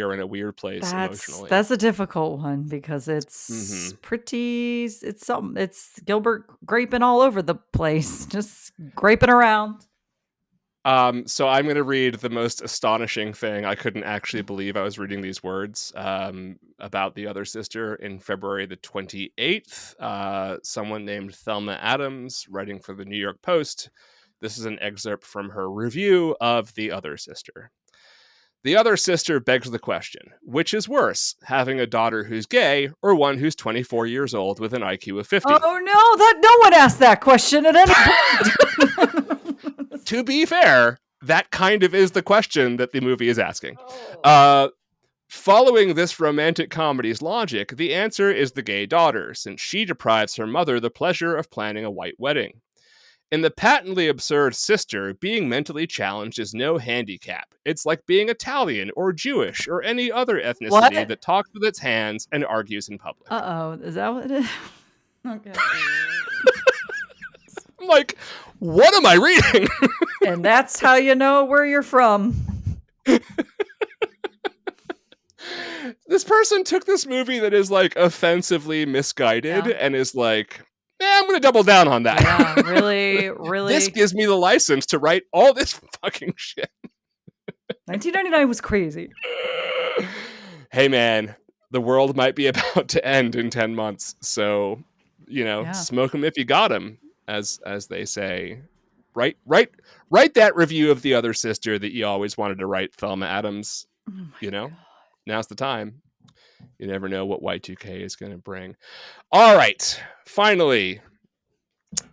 are in a weird place emotionally. That's a difficult one because it's pretty. It's Gilbert graping all over the place, just graping around. So I'm going to read the most astonishing thing. I couldn't actually believe I was reading these words about The Other Sister in February the 28th. Someone named Thelma Adams, writing for the New York Post. This is an excerpt from her review of The Other Sister. The Other Sister begs the question, which is worse, having a daughter who's gay or one who's 24 years old with an IQ of 50? Oh, no, no one asked that question at any point. to be fair, that kind of is the question that the movie is asking. Following this romantic comedy's logic, the answer is the gay daughter, since she deprives her mother the pleasure of planning a white wedding. In the patently absurd sister, being mentally challenged is no handicap. It's like being Italian or Jewish or any other ethnicity that talks with its hands and argues in public. Is that what it is? Okay. I'm like, what am I reading? And that's how you know where you're from. This person took this movie that is like offensively misguided and is like, I'm going to double down on that. Yeah, really. This gives me the license to write all this fucking shit. 1999 was crazy. Hey, man, the world might be about to end in 10 months. So, smoke them if you got them, as they say. Write that review of The Other Sister that you always wanted to write, Thelma Adams. God. Now's the time. You never know what Y2K is going to bring. All right. Finally,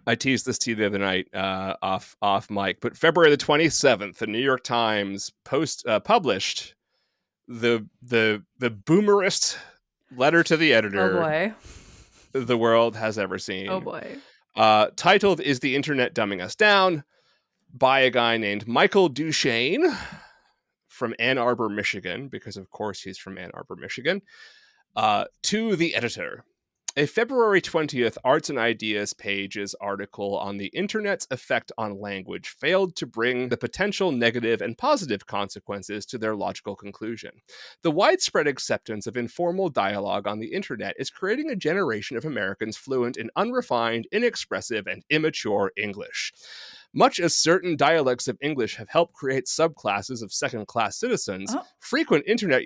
I teased this to you the other night off mic, but February the 27th, the New York Times published the boomerest letter to the editor the world has ever seen. Oh boy. Titled, "Is the Internet Dumbing Us Down?" by a guy named Michael Duchesne from Ann Arbor, Michigan, because of course he's from Ann Arbor, Michigan, to the editor. A February 20th Arts and Ideas page's article on the internet's effect on language failed to bring the potential negative and positive consequences to their logical conclusion. The widespread acceptance of informal dialogue on the internet is creating a generation of Americans fluent in unrefined, inexpressive, and immature English. Much as certain dialects of English have helped create subclasses of second-class citizens, frequent internet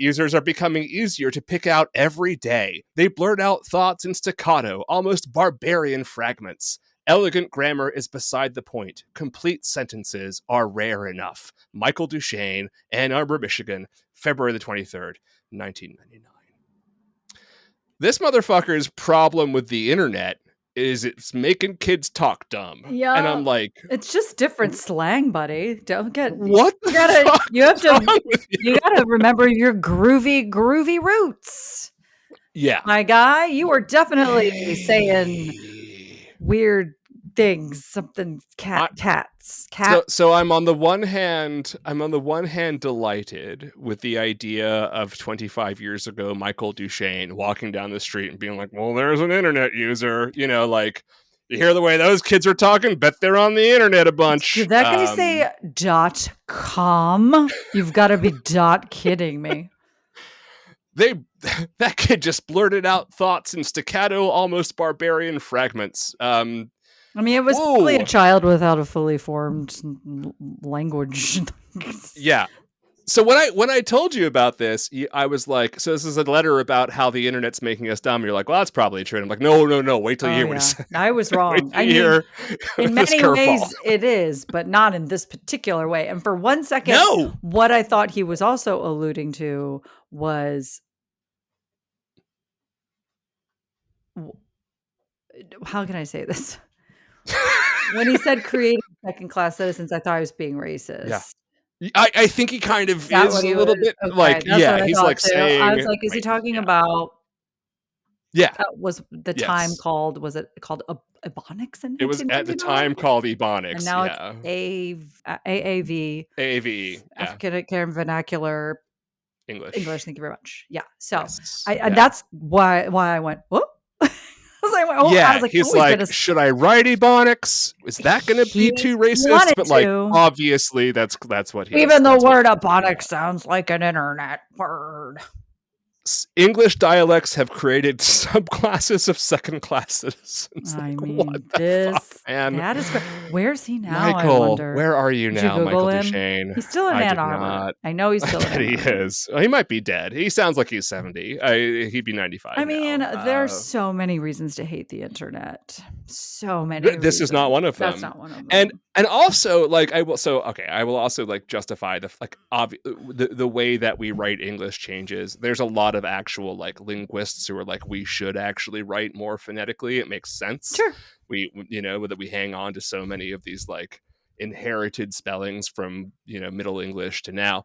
users are becoming easier to pick out every day. They blurt out thoughts in staccato, almost barbarian fragments. Elegant grammar is beside the point. Complete sentences are rare enough. Michael Duchesne, Ann Arbor, Michigan, February the 23rd, 1999. This motherfucker's problem with the internet is it's making kids talk dumb. Yeah. And I'm like, it's just different slang, buddy. Don't get what you gotta remember your groovy roots. Yeah. My guy, you are definitely saying weird things, something cats. So I'm on the one hand delighted with the idea of 25 years ago Michael Duchesne walking down the street and being like, well, there's an internet user, like, you hear the way those kids are talking, bet they're on the internet a bunch. Did that guy say .com? You've got to be kidding me. That kid just blurted out thoughts in staccato, almost barbarian fragments. It was probably a child without a fully formed language. Yeah. So when I told you about this, I was like, so this is a letter about how the internet's making us dumb. You're like, well, that's probably true. And I'm like, no. Wait till you hear what it says. I was wrong. In many ways it is, but not in this particular way. And for 1 second, what I thought he was also alluding to was, how can I say this? When he said creating second-class citizens, I thought I was being racist. Yeah. I think he kind of is a little bit like, he's like saying, I was like, is he talking about? Yeah. That was the time called, was it called Ebonics? It was at the time called Ebonics. And now it's AAV. AAVE. African Vernacular English. Thank you very much. Yeah. So and that's why I went, whoop. I was like, he's like, should I write Ebonics? Is that going to be too racist? But like, obviously, that's what he. Even the word Ebonics sounds like an internet word. English dialects have created subclasses of second-class citizens. That is great. Where's he now? Michael, I wonder. Where are you now, Michael Duchesne? He's still in Ann Arbor. I know he's still in Ann Arbor. He is. He might be dead. He sounds like he's 70. He'd be 95. There's so many reasons to hate the internet. So many. This is not one of them. That's not one of them. And also, like, I will also like justify the way that we write English changes. There's a lot lot of actual like linguists who are like, we should actually write more phonetically. It makes sense. Sure. We, that we hang on to so many of these like inherited spellings from, Middle English to now.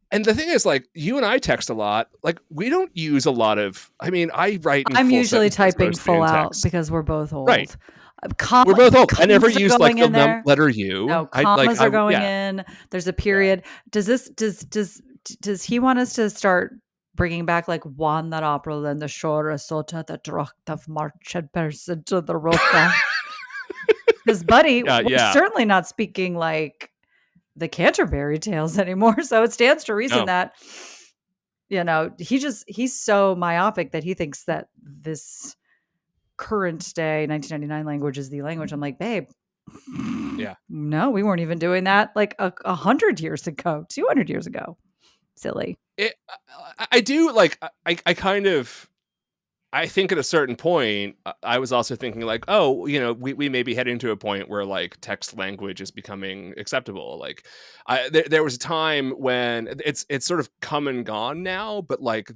And the thing is, like, you and I text a lot. Like, we don't use a lot of. I mean, I write in I'm full usually sentences typing mostly full in out text. because we're both Right. old. We're both old. I never Commas are used like going the in there. letter U. No, I like. commas are going Yeah. in. There's a period. Does he want us to start bringing back like one that opera then the shore sota the drucht of march and person to the rota? Because buddy, we're Yeah. certainly not speaking like the Canterbury Tales anymore. So it stands to reason No. that he's so myopic that he thinks that this current day 1999 language is the language. I'm like, babe, Yeah. no, we weren't even doing that like 100 years ago, 200 years ago. Silly. I do like. I kind of. I think at a certain point, I was also thinking like, oh, we may be heading to a point where like text language is becoming acceptable. Like, there was a time when it's sort of come and gone now, but like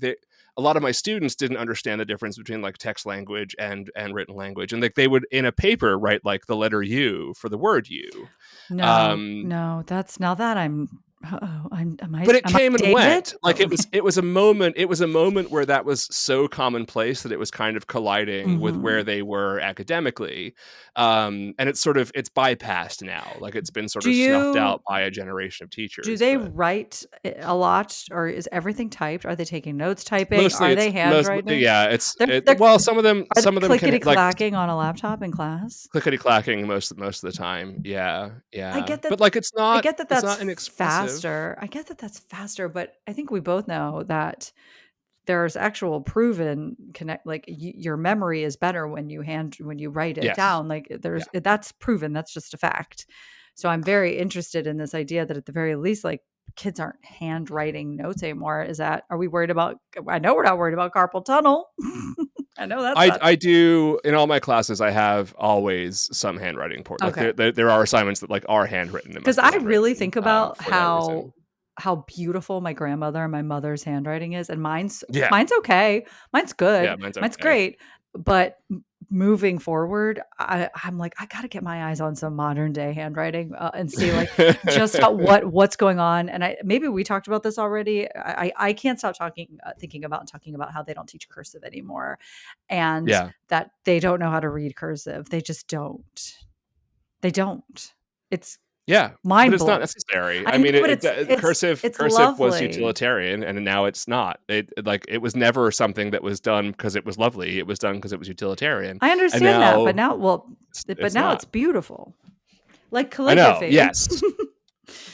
a lot of my students didn't understand the difference between like text language and written language, and like they would in a paper write like the letter U for the word U. No, that's now that I'm. But it am I came and dated? went. Like it was a moment. It was a moment where that was so commonplace that it was kind of colliding with where they were academically, and it's bypassed now. Like it's been sort of snuffed out by a generation of teachers. Do they write a lot, or is everything typed? Are they taking notes, typing? Mostly, Are they handwriting? Yeah, They're some of them can clickety clacking on a laptop in class. Clickety clacking most of the time. Yeah. I get that, but like it's not. I get that it's that's not inexpressive. faster. I get that that's faster, but I think we both know that there's actual proven like your memory is better when you write it down. Like that's proven. That's just a fact. So I'm very interested in this idea that at the very least, like kids aren't handwriting notes anymore. Are we worried about? I know we're not worried about carpal tunnel. I know that. I do in all my classes. I have always some handwriting port. Like there are assignments that like are handwritten. Because I really think about how beautiful my grandmother and my mother's handwriting is, and mine's okay. Mine's good. Yeah, mine's great. But moving forward, I'm like, I got to get my eyes on some modern day handwriting and see like just what's going on. And maybe we talked about this already. I can't stop thinking about how they don't teach cursive anymore, and that they don't know how to read cursive. They just don't. They don't. It's mind blowing. But it's not necessary. I mean, cursive was utilitarian, and now it's not. It was never something that was done because it was lovely. It was done because it was utilitarian. I understand that, but now it's beautiful, like calligraphy. I know, yes.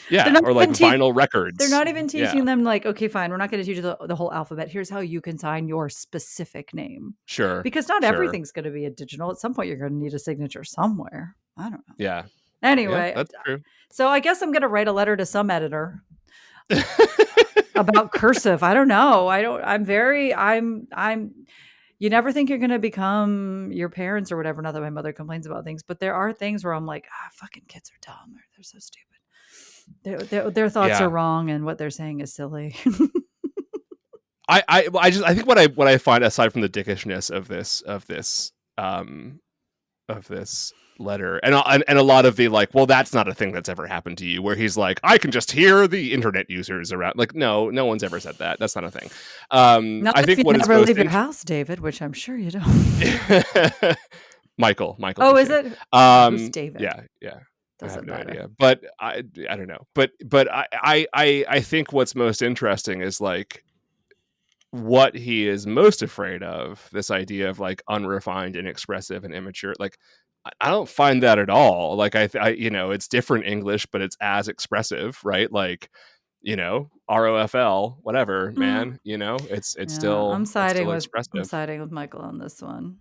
Yeah, or like vinyl records. They're not even teaching them like, okay, fine, we're not going to teach you the whole alphabet. Here's how you can sign your specific name. Sure. Because not everything's going to be a digital. At some point, you're going to need a signature somewhere. I don't know. Yeah. Anyway, that's true. So I guess I'm going to write a letter to some editor about cursive. I don't know. You never think you're going to become your parents or whatever. Not that my mother complains about things, but there are things where I'm like, fucking kids are dumb. They're so stupid. Their thoughts are wrong, and what they're saying is silly. I think what I find, aside from the dickishness of this letter and a lot of the like, well, that's not a thing that's ever happened to you, where he's like, I can just hear the internet users around. Like, no one's ever said that. That's not a thing. Not I think if what you is never leave your house, David, which I'm sure you don't. Michael. Oh, is it? Who's David? Yeah. Doesn't I have no matter. idea, but I don't know. But I think what's most interesting is like what he is most afraid of, this idea of like unrefined, inexpressive, and immature. Like, I don't find that at all. Like I it's different English, but it's as expressive, right? Like, ROFL, whatever, man. It's still. I'm siding expressive. I'm siding with Michael on this one.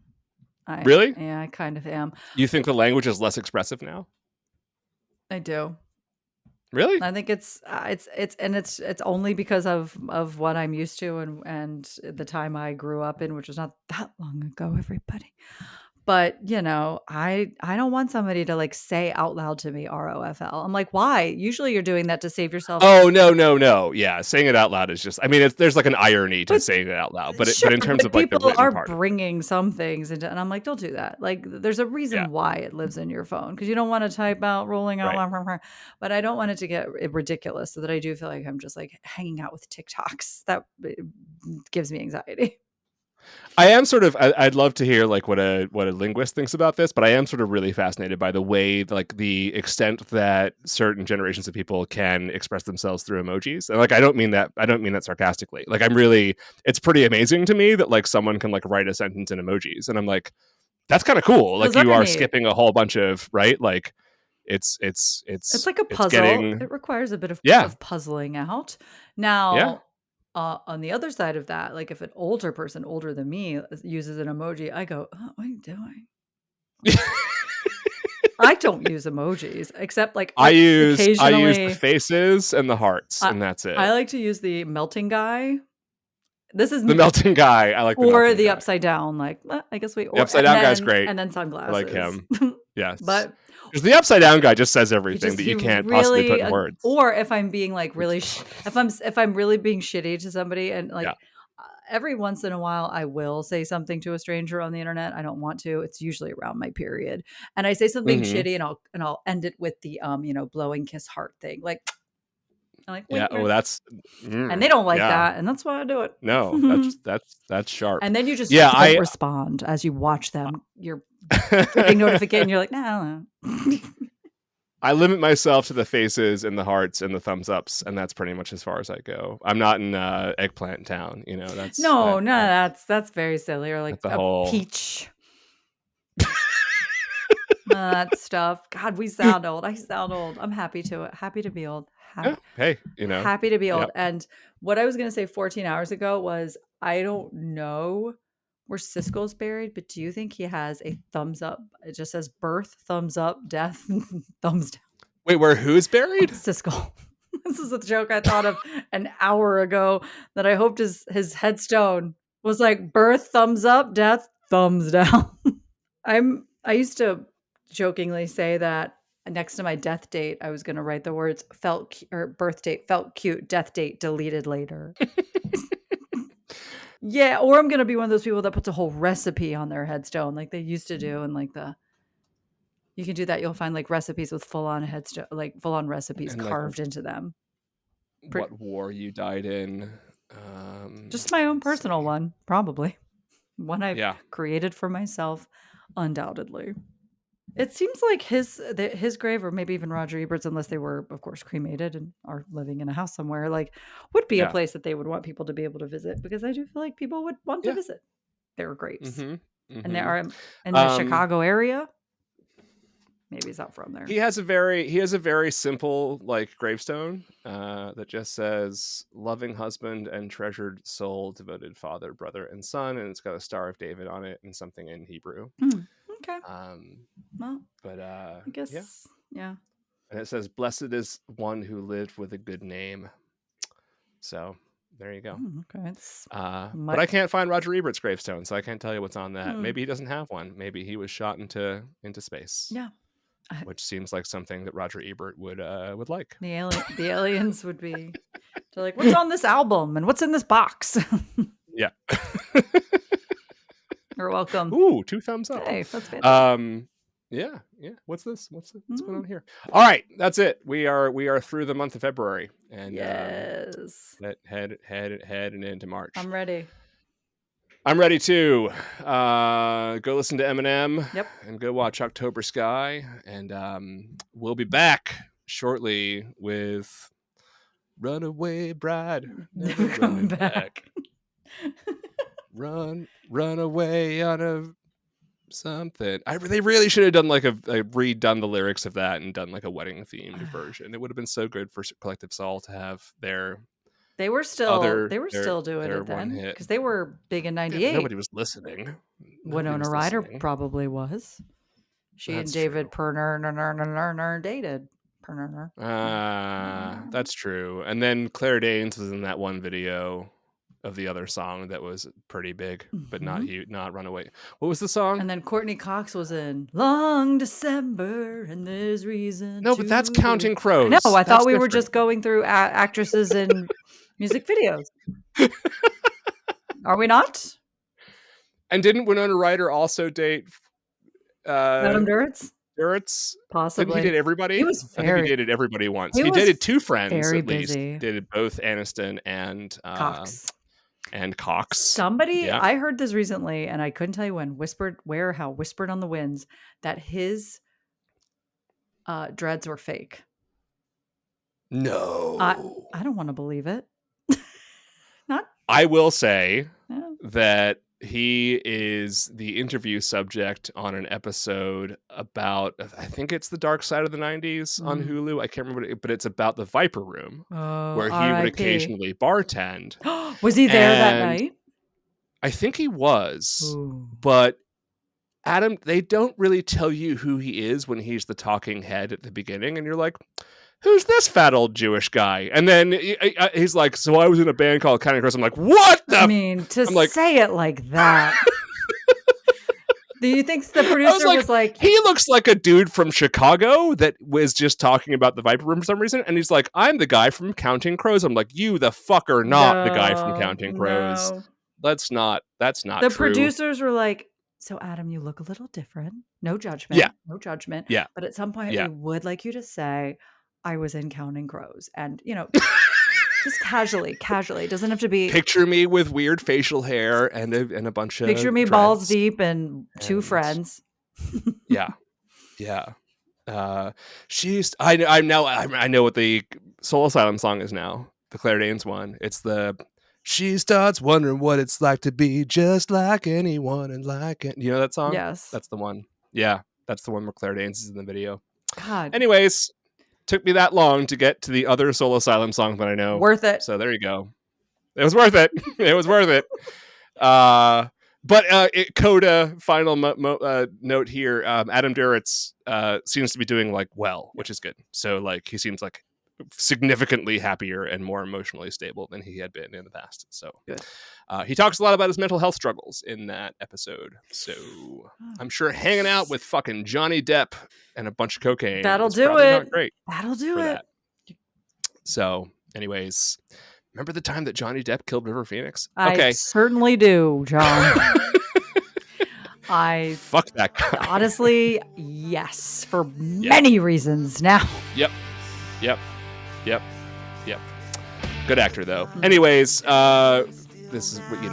Really? Yeah, I kind of am. You think the language is less expressive now? I do. Really? I think it's only because of what I'm used to and the time I grew up in, which was not that long ago, everybody. But, you know, I don't want somebody to, like, say out loud to me ROFL. I'm like, "Why?" Usually you're doing that to save yourself. Oh, no, no, no. Yeah, saying it out loud is just, I mean, there's like an irony to But saying it out loud, sure, but in terms but of like the people written are part of it. bringing some things into, and I'm like, "Don't do that." Like, there's a Yeah, reason why it lives in your phone, because you don't wanna type out rolling out, right. but I don't want it to get ridiculous so that I do feel like I'm just, like, hanging out with TikToks. That gives me anxiety. I am sort of, I'd love to hear like what a linguist thinks about this, but I am sort of really fascinated by the way, like the extent that certain generations of people can express themselves through emojis. And like I don't mean that sarcastically. Like it's pretty amazing to me that like someone can like write a sentence in emojis, and I'm like, that's kind of cool. Like Those you are are neat. skipping a whole bunch of, right? Like it's It's like a it's puzzle. getting, It requires a bit yeah, of puzzling out. yeah. Now, on the other side of that, like if an older person, older than me, uses an emoji, I go, "Oh, what are you doing?" I don't use emojis except like I use the occasionally. faces and the hearts, I and that's I it. like to use the melting guy. This is The me, melting guy. I like the or melting the guy. upside down, like, I guess we, The or upside down guy's great. and then I like sunglasses. him. Yes. But Because the upside down guy just says he everything just that he you can't possibly put really, in words. or if I'm being like really It's if I'm really being shitty to somebody, and yeah. like every once in a while I will say something to a stranger on the internet. I don't want to. It's usually around my period. And I say something Mhm. shitty, and I'll end it with the you know, blowing kiss heart thing. Like I'm like, Yeah. "Wink, Oh, wink." that's And they don't like yeah. that, and that's why I do it. No, that's sharp. And then you just Yeah, don't respond as you watch them. You're getting notification, you're like, "No, no." I limit myself to the faces and the hearts and the thumbs ups, and that's pretty much as far as I go. I'm not in eggplant town, you know. No, no, that's very silly, or like That's a a whole. peach. That stuff. God, we sound old. I sound old. I'm happy to it. Happy to be old. Yeah. Hey, Happy to be old. Yep. And what I was gonna say 14 hours ago was, I don't know where Siskel's buried, but do you think he has a thumbs up? It just says birth, thumbs up, death, thumbs down. Wait, where who's buried? Siskel. This is a joke I thought of an hour ago that I hoped his headstone was like birth, thumbs up, death, thumbs down. I used to jokingly say that next to my death date, I was going to write the words or birth date felt cute, death date deleted later. Yeah, or I'm going to be one of those people that puts a whole recipe on their headstone like they used to do, and like you can do that. You'll find like recipes with full on headstone, like full on recipes And like carved into them. what war you died in. Just my own Let's personal see. one, probably. One I've Yeah. created for myself, undoubtedly. It seems like his grave, or maybe even Roger Ebert's, unless they were, of course, cremated and are living in a house somewhere, like, would be a Yeah. place that they would want people to be able to visit, because I do feel like people would want to Yeah. visit their graves. Mm-hmm. And there Mm-hmm. are in the Chicago area. Maybe he's not from there. He has a very simple like gravestone that just says "loving husband and treasured soul, devoted father, brother, and son," and it's got a Star of David on it and something in Hebrew. Okay. Well, But I yeah, guess, yeah. and it says, "Blessed is one who lived with a good name." So there you go. Okay. But I can't find Roger Ebert's gravestone, so I can't tell you what's on that. Hmm. Maybe he doesn't have one. Maybe he was shot into space. Yeah. Which seems like something that Roger Ebert would like. The aliens would be, they're like, "What's on this album and what's in this box?" Yeah. You're welcome. Ooh, 2 thumbs up. Hey, that's fantastic. Yeah. What's this? What's going Mm. on here? All right, that's it. We are through the month of February, and Yes. heading into March. I'm ready. I'm ready too. Go listen to Eminem. Yep. And go watch October Sky, and we'll be back shortly with Runaway Bride. Never coming back. Run away out of something. They really should have done like redone the lyrics of that and done like a wedding themed version. It would have been so good for Collective Soul to have They were still their doing it one then, hit. because they were big in Yeah, '98. nobody was listening. Winona Ryder probably was. She That's and David true. Perner dated. That's true. And then Claire Danes was in that one video of the other song that was pretty big, but Mhm. not Runaway. What was the song? And then Courtney Cox was in Long December, and there's reason No, but that's to believe. Counting I know. Crows. I thought That's we were different. just going through actresses in music videos. Are we not? And didn't Winona Ryder also date Adam Duritz? Duritz? Didn't he Possibly. date everybody? He was I think he very dated everybody once. he He was dated two friends very at least. busy. Dated both Aniston Cox. and Cox. Somebody, Yeah. I heard this recently, and I couldn't tell you when, whispered on the winds, that his dreads were fake. No. I don't want to believe it. Not. I will say Yeah. that he is the interview subject on an episode about, I think it's The Dark Side of the 90s on Hulu. I can't remember, but it's about the Viper Room, where he would occasionally bartend. Was he there that night? I think he was. Ooh. But Adam, they don't really tell you who he is when he's the talking head at the beginning, and you're like, who's this fat old Jewish guy? And then he's like, so I was in a band called Counting Crows. I'm like, what the? I mean, say it like that. Do you think the producer was like, he looks like a dude from Chicago that was just talking about the Viper Room for some reason, and he's like, I'm the guy from Counting Crows. I'm like, you the fuck are not the guy from Counting Crows. No. That's not the true. Producers were like, so Adam, you look a little different. No judgment. Yeah. No judgment. Yeah. But at some point, we would like you to say, I was in Counting Crows. And, just casually. Doesn't have to be. Picture me with weird facial hair and a bunch of. Picture me dreads. balls deep and two friends. Yeah. I know what the Soul Asylum song is now. The Claire Danes one. It's the she starts wondering what it's like to be just like anyone and like it. You know that song? Yes. That's the one. Yeah. That's the one where Claire Danes is in the video. God. Anyways, took me that long to get to the other Soul Asylum song that I know. Worth it. So there you go. It was worth it. It was worth it. But Coda, final note here, Adam Duritz seems to be doing well, which is good. So he seems like significantly happier and more emotionally stable than he had been in the past. So good. He talks a lot about his mental health struggles in that episode. So I'm sure hanging out with fucking Johnny Depp and a bunch of cocaine. That'll do it. Not great. That'll do it. So anyways, remember the time that Johnny Depp killed River Phoenix? I certainly do, John. Fuck that guy. Honestly, yes, for many reasons now. Yep. Good actor, though. Anyways, this is what it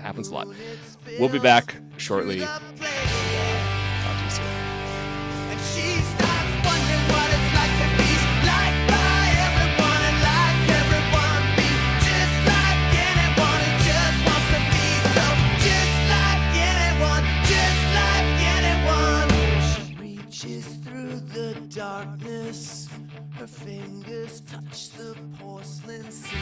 happens a lot. We'll be back shortly. Talk to you soon. And she starts wondering what it's like to be liked by everyone and like everyone be just like anyone who just wants to be so just like anyone. She reaches through the darkness, her fingers touch the porcelain sink.